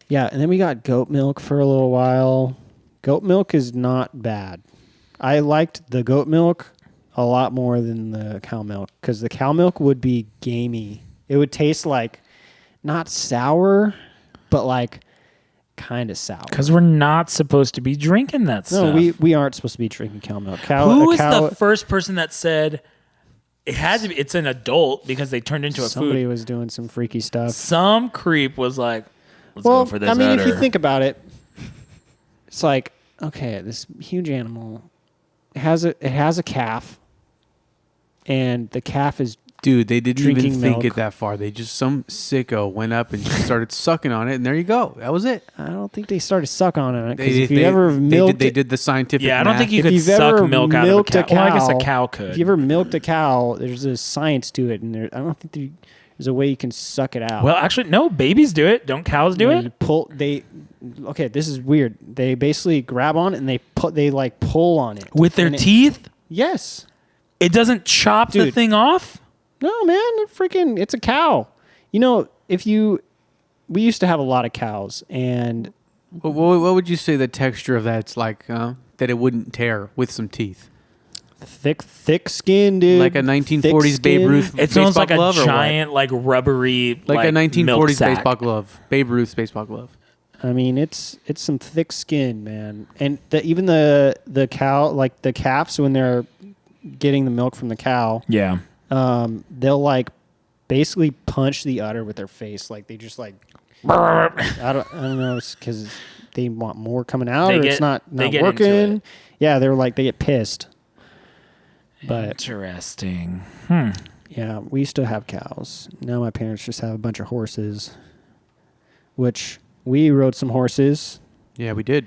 Speaker 3: yeah, and then we got goat milk for a little while. Goat milk is not bad. I liked the goat milk a lot more than the cow milk because the cow milk would be gamey. It would taste like not sour, but like kind of sour.
Speaker 1: Because we're not supposed to be drinking that
Speaker 3: No,
Speaker 1: stuff.
Speaker 3: we aren't supposed to be drinking cow milk.
Speaker 1: Who was the first person that said it had to be? It's an adult because they turned into a
Speaker 3: somebody
Speaker 1: food.
Speaker 3: was doing some freaky stuff.
Speaker 1: Some creep was like, "Let's
Speaker 3: Well,
Speaker 1: go for this."
Speaker 3: I mean, if you
Speaker 1: udder."
Speaker 3: think about it, it's like, okay, this huge animal has a calf, and the calf is
Speaker 2: Dude, they didn't even
Speaker 3: Drinking
Speaker 2: think
Speaker 3: milk.
Speaker 2: it that far. They just, some sicko went up and just started sucking on it, and there you go. That was it.
Speaker 3: I don't think they started suck on it because
Speaker 2: They,
Speaker 3: if you ever milked
Speaker 2: they did the scientific
Speaker 1: yeah, I don't
Speaker 2: math.
Speaker 1: think you
Speaker 3: if
Speaker 1: could
Speaker 3: you've
Speaker 1: suck
Speaker 3: ever
Speaker 1: milk out of a
Speaker 3: milked
Speaker 1: cow.
Speaker 3: a
Speaker 1: Well, I guess a
Speaker 3: cow-
Speaker 1: cow could.
Speaker 3: if you ever milked a cow, there's a science to it, and I don't think there's a way you can suck it out.
Speaker 1: Well, actually, no. Babies do it. Don't cows do
Speaker 3: You
Speaker 1: it?
Speaker 3: pull. Okay, this is weird. They basically grab on it and they pull on it
Speaker 1: With their
Speaker 3: And it-
Speaker 1: teeth?
Speaker 3: Yes.
Speaker 1: It doesn't chop the
Speaker 3: Dude.
Speaker 1: thing off?
Speaker 3: No, man, it's a cow. We used to have a lot of cows, and
Speaker 2: What would you say the texture of that's like? That it wouldn't tear with some teeth,
Speaker 3: thick skin, dude.
Speaker 2: like a 1940s
Speaker 3: Thick
Speaker 2: Babe
Speaker 3: skin.
Speaker 2: Ruth.
Speaker 1: It's almost
Speaker 2: baseball
Speaker 1: like a
Speaker 2: glove or what?
Speaker 1: giant, like rubbery,
Speaker 2: like a
Speaker 1: milk
Speaker 2: 1940s
Speaker 1: sack.
Speaker 2: baseball glove, Babe Ruth's baseball glove.
Speaker 3: I mean, it's some thick skin, man. And even the cow, like the calves, when they're getting the milk from the cow,
Speaker 1: Yeah.
Speaker 3: they'll like basically punch the udder with their face. Like they just like I don't know. It's because they want more coming out,
Speaker 1: They
Speaker 3: or
Speaker 1: get-
Speaker 3: it's not
Speaker 1: they get into
Speaker 3: working.
Speaker 1: it.
Speaker 3: Yeah, they get pissed. But
Speaker 1: Interesting.
Speaker 3: yeah, we used to have cows. Now my parents just have a bunch of horses, which we rode some horses
Speaker 2: Yeah, we did.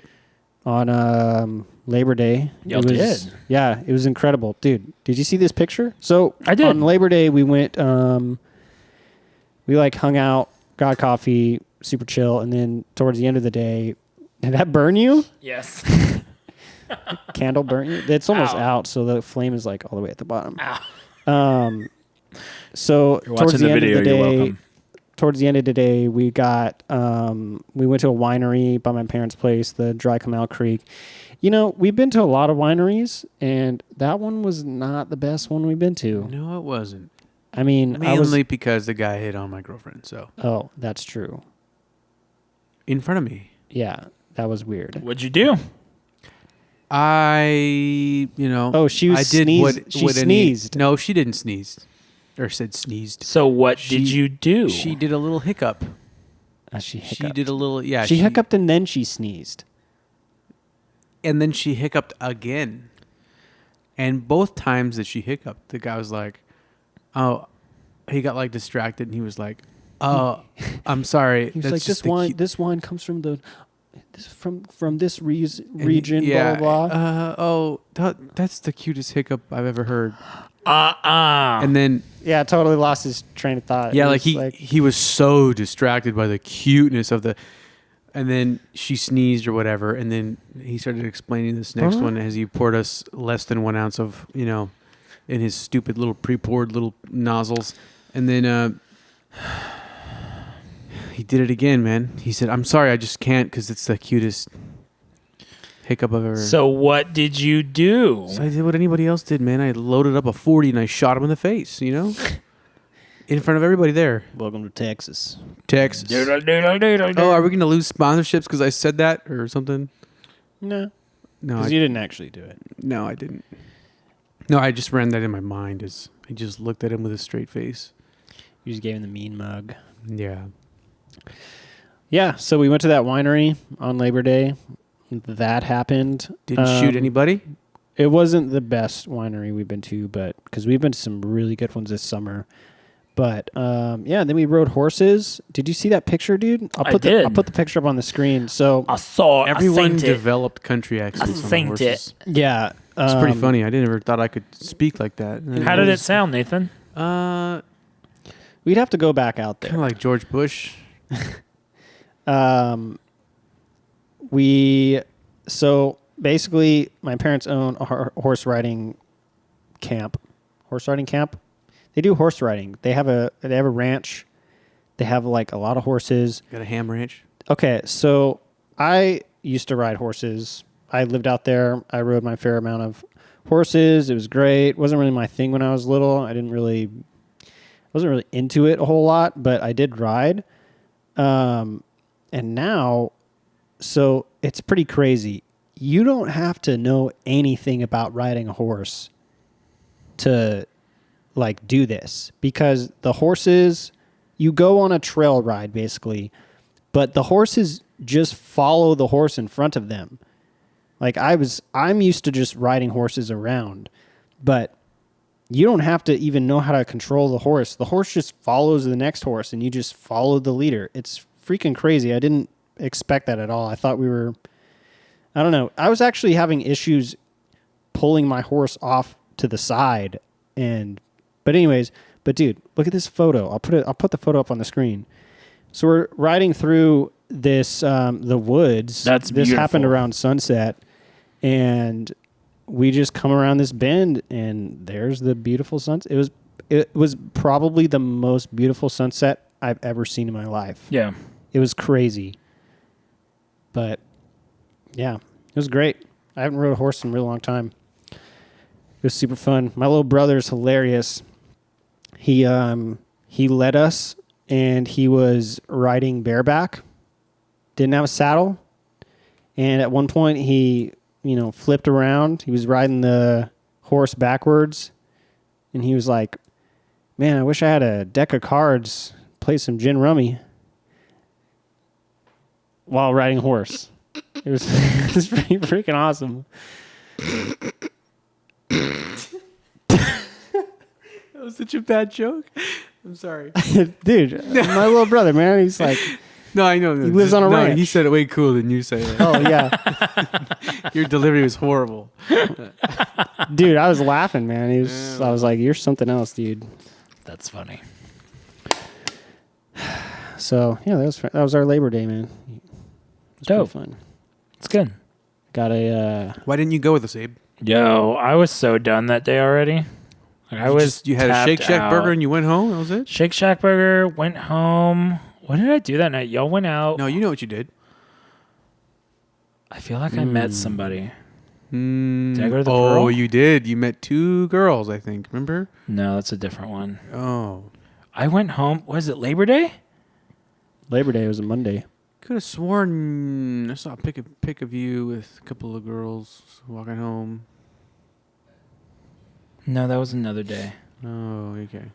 Speaker 3: on Labor Day.
Speaker 1: Y'all
Speaker 3: It was-
Speaker 1: did?
Speaker 3: Yeah, it was incredible. Dude, did you see this picture? So
Speaker 1: I did.
Speaker 3: On Labor Day, we went, we like hung out, got coffee, super chill. And then towards the end of the day, did that burn you?
Speaker 1: Yes.
Speaker 3: Candle burn you? It's almost
Speaker 1: Ow.
Speaker 3: out. So the flame is like all the way at the bottom.
Speaker 1: Ow.
Speaker 3: So
Speaker 1: You're
Speaker 3: towards
Speaker 1: watching
Speaker 3: the
Speaker 1: the
Speaker 3: end
Speaker 1: video,
Speaker 3: of the
Speaker 1: you're
Speaker 3: day,
Speaker 1: welcome.
Speaker 3: towards the end of the day, we got we went to a winery by my parents' place, the Dry Canal Creek. We've been to a lot of wineries, and that one was not the best one we've been to.
Speaker 2: No, it wasn't.
Speaker 3: I mean,
Speaker 2: Mainly because the guy hit on my girlfriend. So
Speaker 3: oh, that's true.
Speaker 2: in front of me,
Speaker 3: Yeah, that was weird.
Speaker 1: What'd you do?
Speaker 3: Oh, she was
Speaker 2: I did
Speaker 3: sneezed.
Speaker 2: what
Speaker 3: She
Speaker 2: what
Speaker 3: sneezed.
Speaker 2: No, she didn't sneeze, or said sneezed.
Speaker 1: So what did
Speaker 2: She-
Speaker 1: you do?
Speaker 2: She did a little hiccup.
Speaker 3: She hiccuped.
Speaker 2: She did a little, yeah.
Speaker 3: She hiccuped and then she sneezed.
Speaker 2: and then she hiccuped again. And both times that she hiccuped, the guy was like, "Oh," he got like distracted, and he was like, "Oh, I'm sorry."
Speaker 3: He was
Speaker 2: That's
Speaker 3: like,
Speaker 2: just the cu-
Speaker 3: this wine comes from from this region,
Speaker 2: yeah,
Speaker 3: blah blah blah."
Speaker 2: that's the cutest hiccup I've ever heard.
Speaker 1: Uh-uh.
Speaker 2: And then,
Speaker 3: Yeah, totally lost his train of thought.
Speaker 2: yeah,
Speaker 3: It
Speaker 2: like
Speaker 3: was
Speaker 2: he was so distracted by the cuteness of the. And then she sneezed or whatever, and then he started explaining this next one as he poured us less than 1 ounce of, in his stupid little pre-poured little nozzles. And then he did it again, man. He said, "I'm sorry, I just can't because it's the cutest hiccup I've ever."
Speaker 1: So what did you do?
Speaker 2: So I did what anybody else did, man. I loaded up a 40 and I shot him in the face, in front of everybody there.
Speaker 3: Welcome to Texas.
Speaker 2: Texas. Oh, are we going to lose sponsorships because I said that or something?
Speaker 3: No,
Speaker 2: No,
Speaker 3: because you didn't actually do it.
Speaker 2: no, I didn't. No, I just ran that in my mind as I just looked at him with a straight face.
Speaker 3: You just gave him the mean mug.
Speaker 2: Yeah.
Speaker 3: Yeah, so we went to that winery on Labor Day. That happened.
Speaker 2: Didn't shoot anybody?
Speaker 3: It wasn't the best winery we've been to, but because we've been to some really good ones this summer. But yeah, then we rode horses. Did you see that picture, dude?
Speaker 1: I did.
Speaker 3: I'll put the picture up on the screen. So
Speaker 1: I saw it.
Speaker 2: Everyone
Speaker 1: I synced it.
Speaker 2: developed country accents on the
Speaker 1: synced it.
Speaker 2: horses.
Speaker 3: yeah,
Speaker 2: It's pretty funny. I never thought I could speak like that.
Speaker 1: How did it sound, Nathan?
Speaker 3: We'd have to go back out there.
Speaker 2: Kind of like George Bush.
Speaker 3: So basically, my parents own a horse riding camp. Horse riding camp. They do horse riding. They have a ranch. They have like a lot of horses.
Speaker 2: Got a ham ranch.
Speaker 3: Okay, so I used to ride horses. I lived out there. I rode my fair amount of horses. It was great. It wasn't really my thing when I was little. I wasn't really into it a whole lot, but I did ride. And now, so it's pretty crazy. You don't have to know anything about riding a horse to like do this, because the horses, you go on a trail ride basically, but the horses just follow the horse in front of them. Like I'm used to just riding horses around, but you don't have to even know how to control the horse. The horse just follows the next horse and you just follow the leader. It's freaking crazy. I didn't expect that at all. I thought I don't know. I was actually having issues pulling my horse off to the side. But dude, look at this photo. I'll put the photo up on the screen. So we're riding through this, the woods.
Speaker 1: That's
Speaker 3: This
Speaker 1: beautiful.
Speaker 3: happened around sunset, and we just come around this bend, and there's the beautiful sunset. It was probably the most beautiful sunset I've ever seen in my life.
Speaker 1: Yeah.
Speaker 3: It was crazy. But yeah, it was great. I haven't rode a horse in a really long time. It was super fun. My little brother's hilarious. He led us, and he was riding bareback. Didn't have a saddle. And at one point he, flipped around. He was riding the horse backwards. And he was like, "Man, I wish I had a deck of cards, play some gin rummy," while riding a horse. It was, it was pretty freaking awesome.
Speaker 2: That was such a bad joke. I'm sorry.
Speaker 3: Dude, my little brother, man, he's like,
Speaker 2: No, I know.
Speaker 3: He lives on a ranch.
Speaker 2: He said it way cooler than you say it.
Speaker 3: oh, yeah.
Speaker 2: Your delivery was horrible.
Speaker 3: Dude, I was laughing, man. I was like, "You're something else, dude."
Speaker 1: That's funny.
Speaker 3: So, yeah, that was our Labor Day, man. It was
Speaker 1: Dope.
Speaker 3: pretty fun.
Speaker 1: It's good.
Speaker 3: Got a,
Speaker 2: Why didn't you go with us, Abe?
Speaker 1: Yo, I was so done that day already. Like,
Speaker 2: You had a
Speaker 1: tapped
Speaker 2: Shake Shack
Speaker 1: out.
Speaker 2: burger and you went home? That was it?
Speaker 1: Shake Shack burger, went home. What did I do that night? Y'all went out.
Speaker 2: No, you know what you did.
Speaker 1: I feel like I met somebody.
Speaker 2: Did
Speaker 1: I go to the
Speaker 2: Oh,
Speaker 1: Pearl?
Speaker 2: you did. You met 2 girls, I think. Remember?
Speaker 1: No, that's a different one.
Speaker 2: Oh.
Speaker 1: I went home. Was it Labor Day?
Speaker 3: Labor Day was a Monday.
Speaker 2: Could have sworn I saw a pic of you with a couple of girls walking home.
Speaker 1: No, that was another day.
Speaker 2: Oh, okay.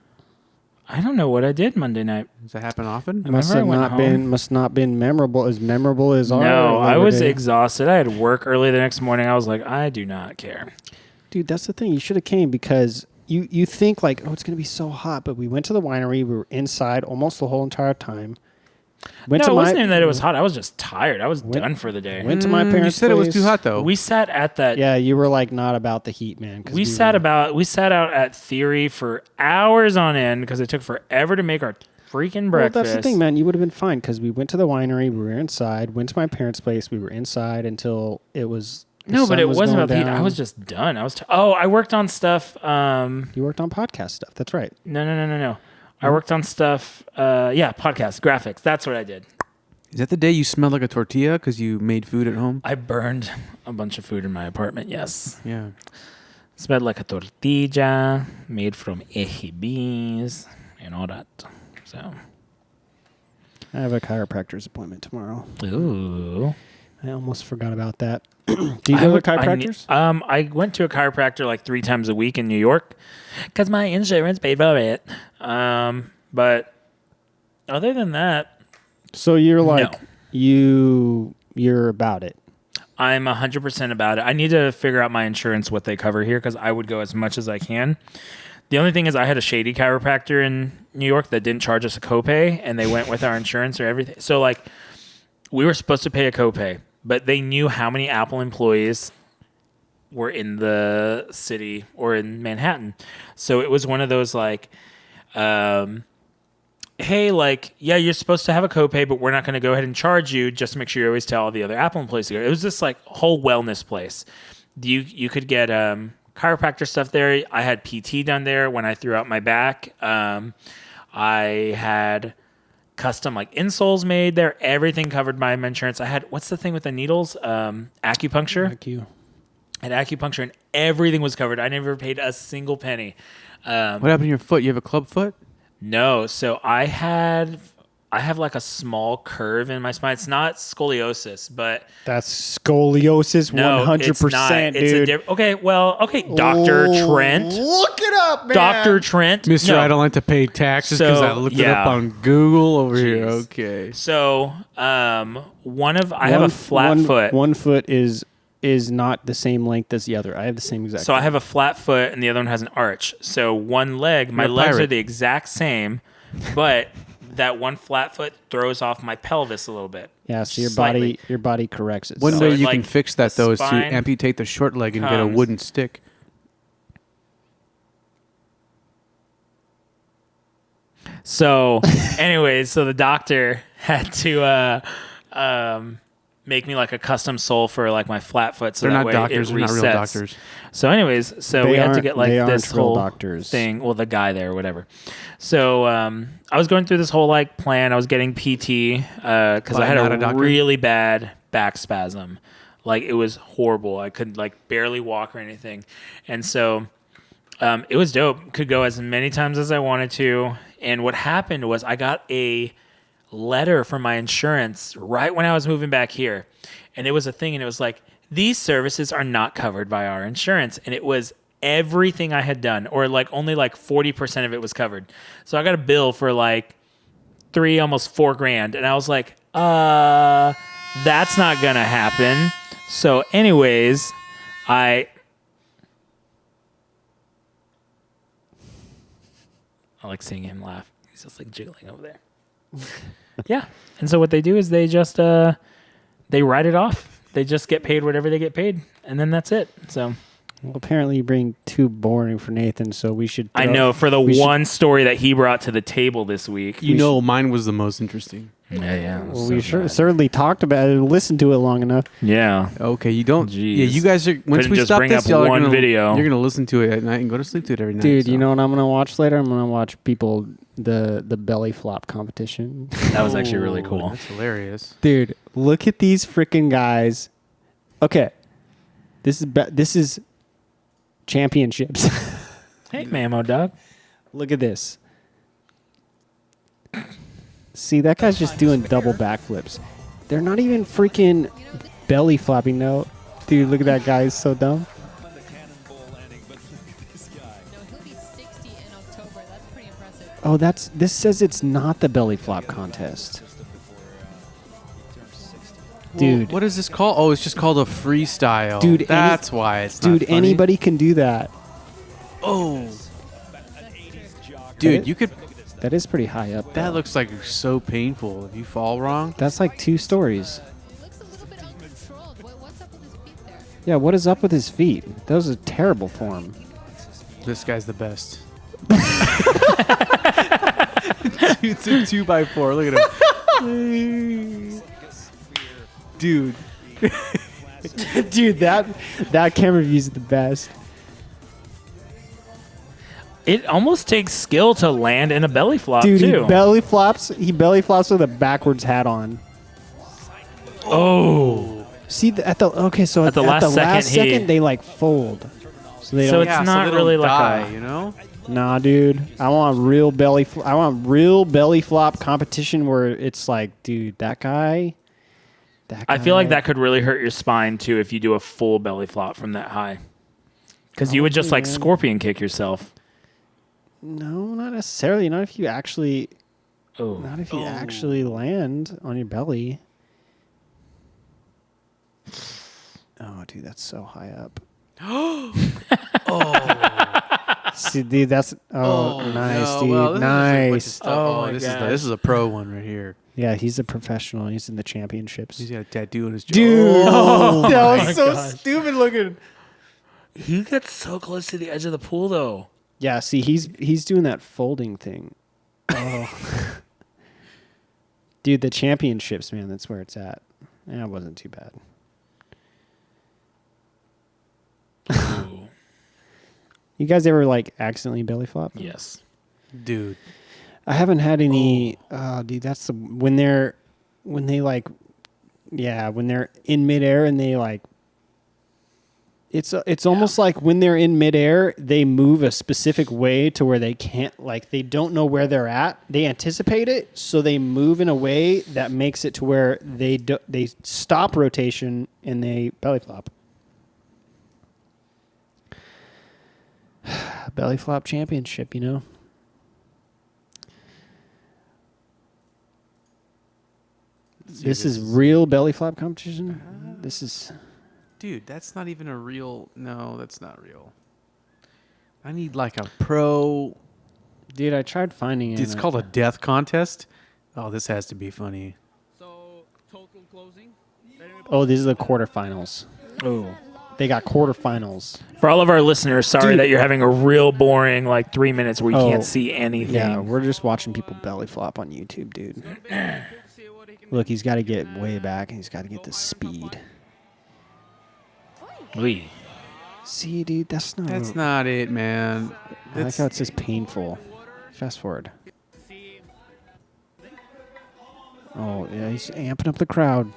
Speaker 1: I don't know what I did Monday night.
Speaker 2: Does that happen often?
Speaker 1: I remember I went home.
Speaker 3: Must not been memorable as our
Speaker 1: No, I
Speaker 3: Labor
Speaker 1: was
Speaker 3: Day.
Speaker 1: exhausted. I had work early the next morning. I was like, I do not care.
Speaker 3: Dude, that's the thing. You should have came, because you think like, oh, it's going to be so hot, but we went to the winery. We were inside almost the whole entire time.
Speaker 1: No, it wasn't even that it was hot. I was just tired. I was done for the day.
Speaker 3: Went to my parents'
Speaker 2: You said it was
Speaker 3: place.
Speaker 2: too hot, though.
Speaker 1: We sat at that.
Speaker 3: Yeah, you were like not about the heat, man. 'cause
Speaker 1: We sat out at Theory for hours on end because it took forever to make our freaking breakfast.
Speaker 3: Well, that's the thing, man. You would have been fine because we went to the winery. We were inside. Went to my parents' place. We were inside until it was. the
Speaker 1: No, but
Speaker 3: sun
Speaker 1: it
Speaker 3: was
Speaker 1: wasn't
Speaker 3: going
Speaker 1: about the heat. I
Speaker 3: down.
Speaker 1: was just done. I worked on stuff.
Speaker 3: You worked on podcast stuff. That's right.
Speaker 1: No. I worked on stuff. Podcast, graphics. That's what I did.
Speaker 2: Is that the day you smelled like a tortilla because you made food at home?
Speaker 1: I burned a bunch of food in my apartment. Yes.
Speaker 2: Yeah.
Speaker 1: Smelled like a tortilla made from eje beans and all that. So.
Speaker 3: I have a chiropractor's appointment tomorrow.
Speaker 1: Ooh.
Speaker 3: I almost forgot about that. Do you go to chiropractors?
Speaker 1: I went to a chiropractor like 3 times a week in New York because my insurance paid for it. But other than that,
Speaker 3: So you're like
Speaker 1: No.
Speaker 3: you're about it.
Speaker 1: I'm 100% about it. I need to figure out my insurance, what they cover here, because I would go as much as I can. The only thing is I had a shady chiropractor in New York that didn't charge us a copay, and they went with our insurance or everything. So, like, we were supposed to pay a copay, but they knew how many Apple employees were in the city or in Manhattan. So it was one of those like, hey, like, yeah, you're supposed to have a copay, but we're not going to go ahead and charge you. Just to make sure you always tell all the other Apple employees to go. It was this like whole wellness place. You could get chiropractor stuff there. I had PT done there when I threw out my back. I had custom like insoles made there. Everything covered by my insurance. I had, what's the thing with the needles? Acupuncture.
Speaker 3: Thank you.
Speaker 1: I had acupuncture and everything was covered. I never paid a single penny.
Speaker 2: What happened to your foot? You have a club foot?
Speaker 1: No, so I have like a small curve in my spine. It's not scoliosis, but
Speaker 3: That's scoliosis,
Speaker 1: no,
Speaker 3: 100%,
Speaker 1: it's not.
Speaker 3: dude.
Speaker 1: Okay, Dr. Trent.
Speaker 3: Look it up, man.
Speaker 1: Dr. Trent.
Speaker 2: Mister,
Speaker 1: No.
Speaker 2: I don't like to pay taxes because
Speaker 1: So,
Speaker 2: I looked it
Speaker 1: yeah.
Speaker 2: up on Google over here.
Speaker 1: Jeez.
Speaker 2: Okay.
Speaker 1: So, I have a flat foot.
Speaker 3: One foot is not the same length as the other. I have the same exact.
Speaker 1: So I have a flat foot and the other one has an arch. So one leg, my
Speaker 2: You're a
Speaker 1: legs are
Speaker 2: pirate.
Speaker 1: the exact same, but that one flat foot throws off my pelvis a little bit.
Speaker 3: Yeah, so
Speaker 1: Slightly.
Speaker 3: your body corrects itself.
Speaker 2: One
Speaker 1: So
Speaker 2: way
Speaker 1: it,
Speaker 2: you
Speaker 1: like,
Speaker 2: can fix that
Speaker 1: the
Speaker 2: though is to
Speaker 1: spine
Speaker 2: amputate the short leg and get a
Speaker 1: comes-
Speaker 2: wooden stick.
Speaker 1: So, anyways, so the doctor had to make me like a custom sole for like my flat foot. So
Speaker 2: They're
Speaker 1: that
Speaker 2: not
Speaker 1: way
Speaker 2: doctors.
Speaker 1: it
Speaker 2: They're not real
Speaker 1: resets.
Speaker 2: doctors.
Speaker 1: So, anyways, so
Speaker 3: They
Speaker 1: we had to
Speaker 3: aren't-
Speaker 1: get like
Speaker 3: they aren't
Speaker 1: this
Speaker 3: real
Speaker 1: whole
Speaker 3: doctors.
Speaker 1: thing. Well, the guy there, whatever. So, I was going through this whole like plan. I was getting PT because I had
Speaker 2: Not a
Speaker 1: a
Speaker 2: doctor?
Speaker 1: really bad back spasm. Like it was horrible. I could like barely walk or anything, and so it was dope. Could go as many times as I wanted to. And what happened was I got a letter from my insurance right when I was moving back here. And it was a thing, and it was like, these services are not covered by our insurance. And it was everything I had done, or like only like 40% of it was covered. So I got a bill for like almost $4,000. And I was like, that's not gonna happen. So anyways, I like seeing him laugh. He's just like jiggling over there. Yeah. And so what they do is they just they write it off. They just get paid whatever they get paid, and then that's it. So
Speaker 3: Well, apparently you bring too boring for Nathan, so we should.
Speaker 1: I know for the
Speaker 3: we should-
Speaker 1: one story that he brought to the table this week.
Speaker 2: You know, mine was the most interesting.
Speaker 1: Yeah.
Speaker 3: Well, we certainly talked about it and listened to it long enough.
Speaker 1: Yeah.
Speaker 2: Okay, you don't.
Speaker 1: Jeez.
Speaker 2: Yeah, you guys are. Once
Speaker 1: Couldn't
Speaker 2: we
Speaker 1: just
Speaker 2: stop
Speaker 1: bring
Speaker 2: this,
Speaker 1: up
Speaker 2: y'all are
Speaker 1: one
Speaker 2: gonna,
Speaker 1: video.
Speaker 2: You're gonna listen to it at night and go to sleep to it every night.
Speaker 3: Dude,
Speaker 2: so.
Speaker 3: you know what I'm gonna watch later? I'm gonna watch people the belly flop competition.
Speaker 1: That was actually really cool.
Speaker 2: That's hilarious.
Speaker 3: Dude, look at these freaking guys. Okay, this is championships.
Speaker 1: Hey, Mamo dog.
Speaker 3: Look at this. See, that guy's just doing double backflips. They're not even freaking belly flopping. No, dude, look at that guy. He's so dumb.
Speaker 6: No, he'll be 60 in October. That's pretty impressive.
Speaker 3: Oh, this says it's not the belly flop contest. Dude,
Speaker 2: Well, what is this called? Oh, it's just called a freestyle.
Speaker 3: Dude,
Speaker 2: that's why it's not
Speaker 3: dude,
Speaker 2: funny.
Speaker 3: anybody can do that.
Speaker 2: Oh,
Speaker 3: That
Speaker 2: dude,
Speaker 3: is-
Speaker 2: you could.
Speaker 3: That is pretty high up.
Speaker 2: That
Speaker 3: though.
Speaker 2: looks like so painful if you fall wrong.
Speaker 3: That's like 2 stories.
Speaker 6: He looks a little bit uncontrolled. What's up with his feet there?
Speaker 3: Yeah, what is up with his feet? That was a terrible form.
Speaker 2: This guy's the best. It's a 2x4. Look at him. Dude.
Speaker 3: Dude, that camera view is the best.
Speaker 1: It almost takes skill to land in a belly flop
Speaker 3: Dude,
Speaker 1: too.
Speaker 3: he belly flops with a backwards hat on.
Speaker 1: Oh.
Speaker 3: See, at the last second, they like fold. So they
Speaker 1: So
Speaker 3: don't.
Speaker 1: it's
Speaker 2: Yeah,
Speaker 1: not
Speaker 2: they don't
Speaker 1: really like
Speaker 2: die,
Speaker 1: a-
Speaker 2: you know?
Speaker 3: Nah, dude. I want real belly flop competition where it's like, dude, that guy.
Speaker 1: I feel like that could really hurt your spine too if you do a full belly flop from that high. Because you would just like
Speaker 3: man.
Speaker 1: scorpion kick yourself.
Speaker 3: No, not necessarily. Not if you actually.
Speaker 1: Oh.
Speaker 3: Not if you actually land on your belly. Oh, dude, that's so high up. See, dude, that's nice,
Speaker 2: no.
Speaker 3: dude,
Speaker 2: Well, this is a bunch of
Speaker 3: nice.
Speaker 2: stuff.
Speaker 1: Oh my
Speaker 2: this
Speaker 1: gosh.
Speaker 2: is a pro one right here.
Speaker 3: Yeah, he's a professional. He's in the championships.
Speaker 2: He's got a tattoo on his jaw.
Speaker 3: Dude, that
Speaker 1: my
Speaker 3: was so
Speaker 1: gosh.
Speaker 3: stupid looking.
Speaker 1: He gets so close to the edge of the pool, though.
Speaker 3: Yeah, see, he's doing that folding thing. Oh. Dude, the championships, man, that's where it's at. Yeah, it wasn't too bad.
Speaker 1: Ooh.
Speaker 3: You guys ever like accidentally belly flop?
Speaker 1: Yes.
Speaker 2: Dude.
Speaker 3: I haven't had any. Oh, dude, that's the when they're when they're in midair and they like. It's almost like when they're in midair, they move a specific way to where they can't they don't know where they're at. They anticipate it, so they move in a way that makes it to where they stop rotation and they belly flop. Belly flop championship, you know. This is real belly flop competition. This is.
Speaker 2: Dude, that's not even a real... No, that's not real. I need like a pro...
Speaker 3: Dude, I tried finding it.
Speaker 2: It's called a death contest? Oh, this has to be funny.
Speaker 7: So, total closing?
Speaker 3: Oh, these are the quarterfinals.
Speaker 1: Oh.
Speaker 3: They got quarterfinals.
Speaker 1: For all of our listeners, sorry
Speaker 3: Dude.
Speaker 1: that you're having a real boring 3 minutes where you
Speaker 3: Oh,
Speaker 1: can't see anything.
Speaker 3: Yeah, we're just watching people belly flop on YouTube, dude. Look, he's got to get way back and he's got to get the speed.
Speaker 1: Oy.
Speaker 3: See, dude, that's not.
Speaker 2: That's not it, man.
Speaker 3: I like how it says painful. Fast forward. Oh, yeah, he's amping up the crowd.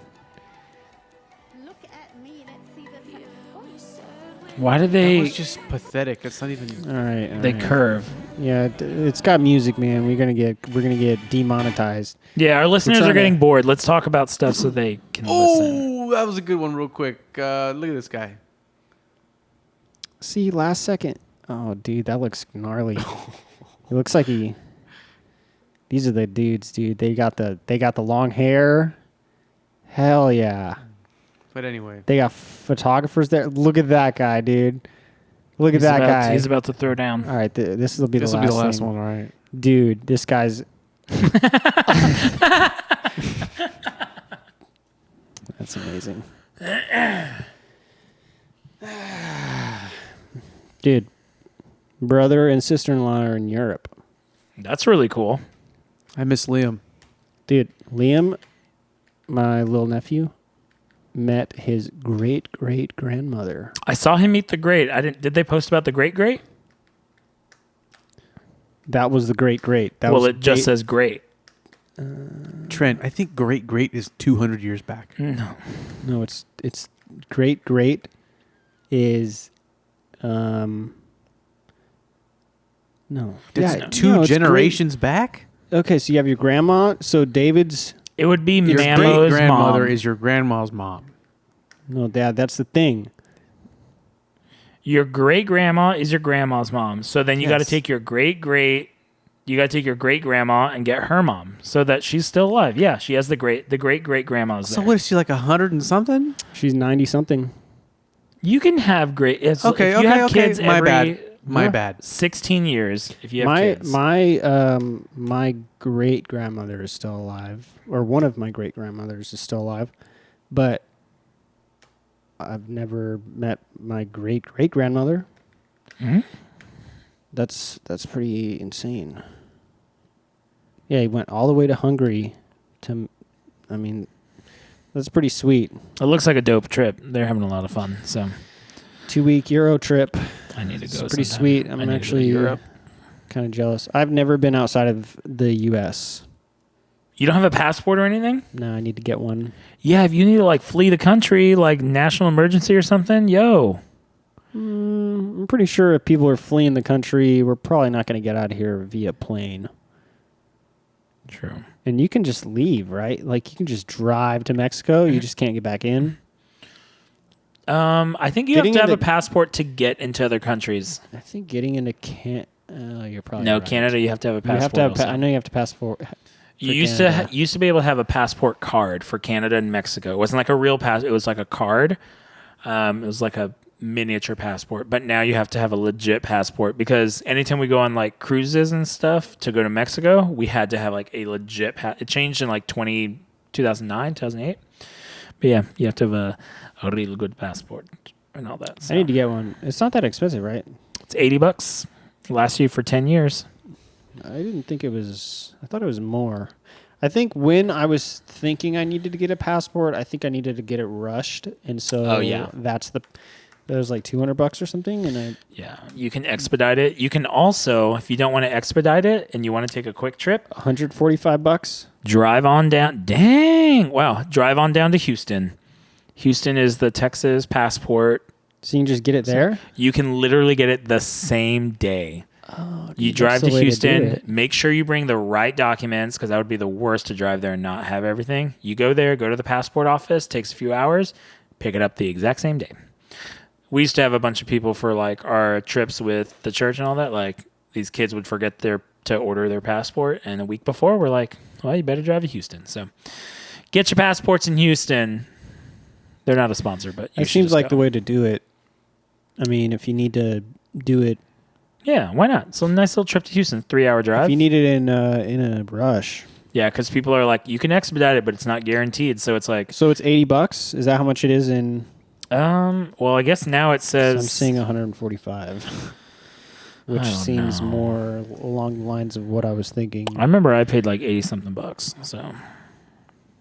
Speaker 8: Look at me. Let's see the.
Speaker 1: Why do
Speaker 2: That
Speaker 1: they...
Speaker 2: was just pathetic. That's not even...
Speaker 3: All right. all
Speaker 1: They
Speaker 3: right.
Speaker 1: curve.
Speaker 3: Yeah, it's got music, man. We're gonna get demonetized.
Speaker 1: Yeah, our listeners
Speaker 3: trying
Speaker 1: are getting
Speaker 3: to-
Speaker 1: bored. Let's talk about stuff so they can listen.
Speaker 2: Oh, that was a good one real quick. Look at this guy.
Speaker 3: See, last second. Oh, dude, that looks gnarly. It looks like he. These are the dudes, dude. They got the long hair. Hell yeah.
Speaker 2: But anyway.
Speaker 3: They got photographers there. Look at that guy, dude. Look at that guy.
Speaker 1: He's about to throw down.
Speaker 3: All right, this will be
Speaker 2: This
Speaker 3: the
Speaker 2: will
Speaker 3: last
Speaker 2: be the last
Speaker 3: thing.
Speaker 2: one, all right.
Speaker 3: Dude, this guy's. That's amazing. Dude, brother and sister-in-law are in Europe.
Speaker 1: That's really cool.
Speaker 2: I miss Liam.
Speaker 3: Dude, Liam, my little nephew, met his great-great-grandmother.
Speaker 1: I saw him meet the great. Did they post about the great?
Speaker 3: That was the great-great.
Speaker 1: Well, it just says great.
Speaker 2: Trent, I think great is 200 years back.
Speaker 1: No.
Speaker 3: No, it's great-great is no.
Speaker 2: It's
Speaker 3: Yeah,
Speaker 2: two
Speaker 3: no, it's
Speaker 2: generations back?
Speaker 3: great. Okay, so you have your grandma. So David's
Speaker 1: It would be
Speaker 2: Your
Speaker 1: Mamo's
Speaker 2: great-grandmother
Speaker 1: mom.
Speaker 2: is your grandma's mom.
Speaker 3: no, Dad. That's the thing.
Speaker 1: Your great grandma is your grandma's mom. So then you got to
Speaker 3: Yes.
Speaker 1: take your great grandma and get her mom so that she's still alive. Yeah, she has the great grandma's
Speaker 2: So
Speaker 1: there.
Speaker 2: what is she, like 100 and something?
Speaker 3: She's 90-something.
Speaker 1: You can have great. If
Speaker 2: Okay,
Speaker 1: you have
Speaker 2: okay.
Speaker 1: kids
Speaker 2: My
Speaker 1: every
Speaker 2: bad. My
Speaker 3: Yeah.
Speaker 2: bad.
Speaker 1: 16 years. If you have
Speaker 3: My
Speaker 1: kids,
Speaker 3: my great grandmother is still alive, or one of my great grandmothers is still alive, but I've never met my great great grandmother.
Speaker 1: Mhm.
Speaker 3: That's pretty insane. Yeah, he went all the way to Hungary to. I mean, that's pretty sweet.
Speaker 1: it looks like a dope trip. They're having a lot of fun. So
Speaker 3: 2-week Euro trip.
Speaker 1: I need to
Speaker 3: It's
Speaker 1: go.
Speaker 3: pretty
Speaker 1: sometime.
Speaker 3: sweet.
Speaker 1: I
Speaker 3: I'm
Speaker 1: need to go to
Speaker 3: actually
Speaker 1: Europe.
Speaker 3: kind of jealous. I've never been outside of the U.S.
Speaker 1: You don't have a passport or anything?
Speaker 3: No, I need to get one.
Speaker 1: Yeah, if you need to flee the country, national emergency or something, yo.
Speaker 3: I'm pretty sure if people are fleeing the country, we're probably not going to get out of here via plane.
Speaker 1: True.
Speaker 3: And you can just leave, right? You can just drive to Mexico. You just can't get back in.
Speaker 1: I think you
Speaker 3: Getting
Speaker 1: have to have a
Speaker 3: into-
Speaker 1: passport to get into other countries.
Speaker 3: I think getting into you're probably
Speaker 1: No,
Speaker 3: right.
Speaker 1: Canada, you have to have a
Speaker 3: You
Speaker 1: passport.
Speaker 3: have to have.
Speaker 1: also.
Speaker 3: I know you have to passport.
Speaker 1: You
Speaker 3: for
Speaker 1: used to be able to have a passport card for Canada and Mexico. It wasn't like a real pass. It was like a card. It was like a miniature passport. But now you have to have a legit passport because anytime we go on cruises and stuff to go to Mexico, we had to have a legit. It changed in 2009, 2008. But yeah, you have to have a real good passport. and all that.
Speaker 3: I
Speaker 1: So.
Speaker 3: need to get one. It's not that expensive, right?
Speaker 1: It's $80. Lasts you for 10 years.
Speaker 3: I didn't think it was. I thought it was more. I think when I was thinking I needed to get a passport, I think I needed to get it rushed, and so
Speaker 1: Oh, yeah.
Speaker 3: that was like $200 or something, and
Speaker 1: Yeah, you can expedite it. You can also, if you don't want to expedite it and you want to take a quick trip,
Speaker 3: $145.
Speaker 1: drive on down. Dang, wow! Drive on down to Houston. Houston is the Texas passport.
Speaker 3: So you can just get it there.
Speaker 1: You can literally get it the same day. You
Speaker 3: dude,
Speaker 1: drive
Speaker 3: that's the
Speaker 1: to
Speaker 3: way to do
Speaker 1: Houston.
Speaker 3: it.
Speaker 1: Make sure you bring the right documents because that would be the worst to drive there and not have everything. You go there, go to the passport office. Takes a few hours. Pick it up the exact same day. We used to have a bunch of people for like our trips with the church and all that. Like these kids would forget to order their passport, and a week before we're like, well, you better drive to Houston. So get your passports in Houston. They're not a sponsor, but
Speaker 3: It seems like the way to do it. I mean, if you need to do it,
Speaker 1: Yeah, why not? So nice little trip to Houston, 3-hour drive.
Speaker 3: if you need it in a rush.
Speaker 1: Yeah, because people are like, you can expedite it, but it's not guaranteed. So it's like,
Speaker 3: So it's $80. Is that how much it is in?
Speaker 1: well, I guess now it says
Speaker 3: I'm seeing 145, which
Speaker 1: I don't
Speaker 3: seems
Speaker 1: know.
Speaker 3: more along the lines of what I was thinking.
Speaker 1: I remember I paid like $80-something. So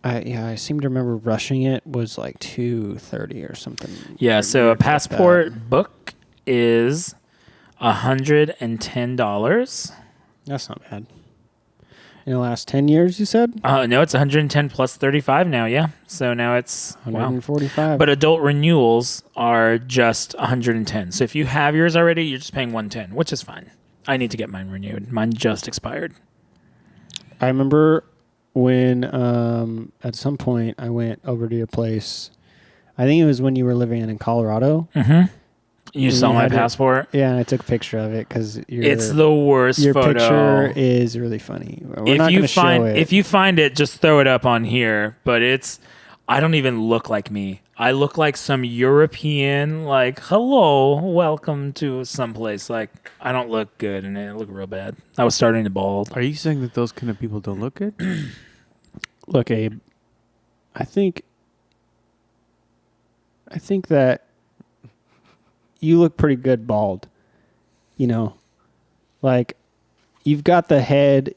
Speaker 3: I seem to remember rushing it was like $230 or something.
Speaker 1: yeah, so a
Speaker 3: Weird like
Speaker 1: passport book is $110.
Speaker 3: That's not bad. In the last 10 years, you said?
Speaker 1: No, it's 110 plus 35 now. Yeah, so now it's wow.
Speaker 3: 145.
Speaker 1: But adult renewals are just 110. So if you have yours already, you're just paying 110, which is fine. I need to get mine renewed. Mine just expired.
Speaker 3: I remember when at some point I went over to your place. I think it was when you were living in Colorado.
Speaker 1: Mm-hmm. You
Speaker 3: And
Speaker 1: saw
Speaker 3: you
Speaker 1: my
Speaker 3: had it-
Speaker 1: passport.
Speaker 3: Yeah, and I took a picture of it because
Speaker 1: It's the worst
Speaker 3: your
Speaker 1: photo.
Speaker 3: picture is really funny. We're not going to show it.
Speaker 1: If you find it, just throw it up on here. But I don't even look like me. I look like some European, like, hello, welcome to someplace. Like, I don't look good, and it look real bad. I was starting to bald.
Speaker 2: Are you saying that those kind of people don't look good?
Speaker 3: Look, Abe, I think that you look pretty good bald. You know, like you've got the head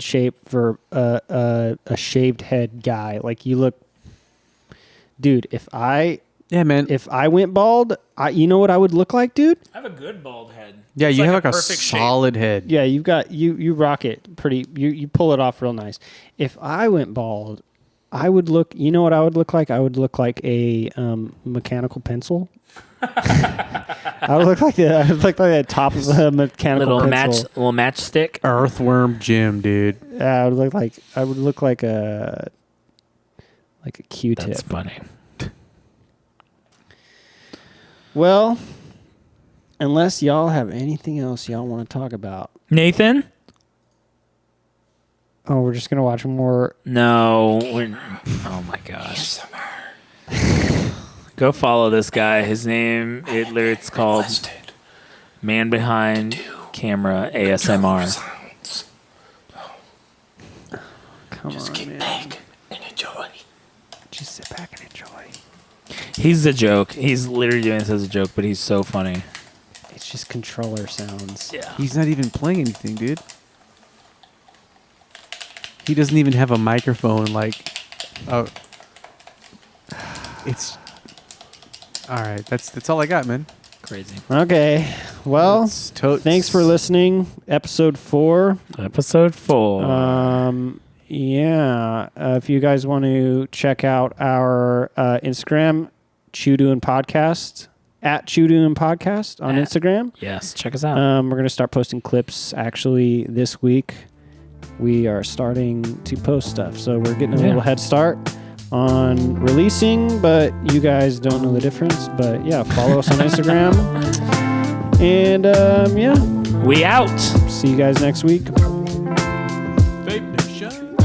Speaker 3: shape for a shaved head guy. Like you look, dude. If I went bald, you know what I would look like, dude?
Speaker 1: I have a good bald head.
Speaker 2: Yeah,
Speaker 1: It's
Speaker 2: you have
Speaker 1: a
Speaker 2: like a
Speaker 1: perfect shape.
Speaker 2: solid head.
Speaker 3: Yeah, you've got you rock it pretty. You pull it off real nice. If I went bald, I would look. You know what I would look like? I would look like a mechanical pencil. I would look like the top of a mechanical pencil.
Speaker 1: little matchstick.
Speaker 2: Earthworm Jim, dude.
Speaker 3: I would look like a Q-tip.
Speaker 1: That's funny.
Speaker 3: Well, unless y'all have anything else y'all want to talk about.
Speaker 1: Nathan?
Speaker 3: Oh, we're just gonna watch more.
Speaker 1: No. Oh my gosh. Go follow this guy. His name, it's called Man Behind Camera ASMR.
Speaker 3: Come on, man.
Speaker 4: Back and enjoy.
Speaker 3: Just sit back and enjoy.
Speaker 1: He's a joke. He's literally doing this as a joke, but he's so funny.
Speaker 3: It's just controller sounds.
Speaker 1: Yeah.
Speaker 2: He's not even playing anything, dude. He doesn't even have a microphone. Like, oh, it's all right. That's all I got, man.
Speaker 1: Crazy.
Speaker 3: Okay. Well,
Speaker 2: It's totes.
Speaker 3: thanks for listening. Episode 4.
Speaker 1: Episode 4.
Speaker 3: Yeah. If you guys want to check out our Instagram, Chewdoing Podcast, at Chewdoing Podcast on Instagram.
Speaker 1: Yes, check us out.
Speaker 3: We're going to start posting clips actually this week. We are starting to post stuff. So we're getting a little head start on releasing, but you guys don't know the difference. But yeah, follow us on Instagram. And yeah,
Speaker 1: We out.
Speaker 3: see you guys next week.
Speaker 2: Vape Nation.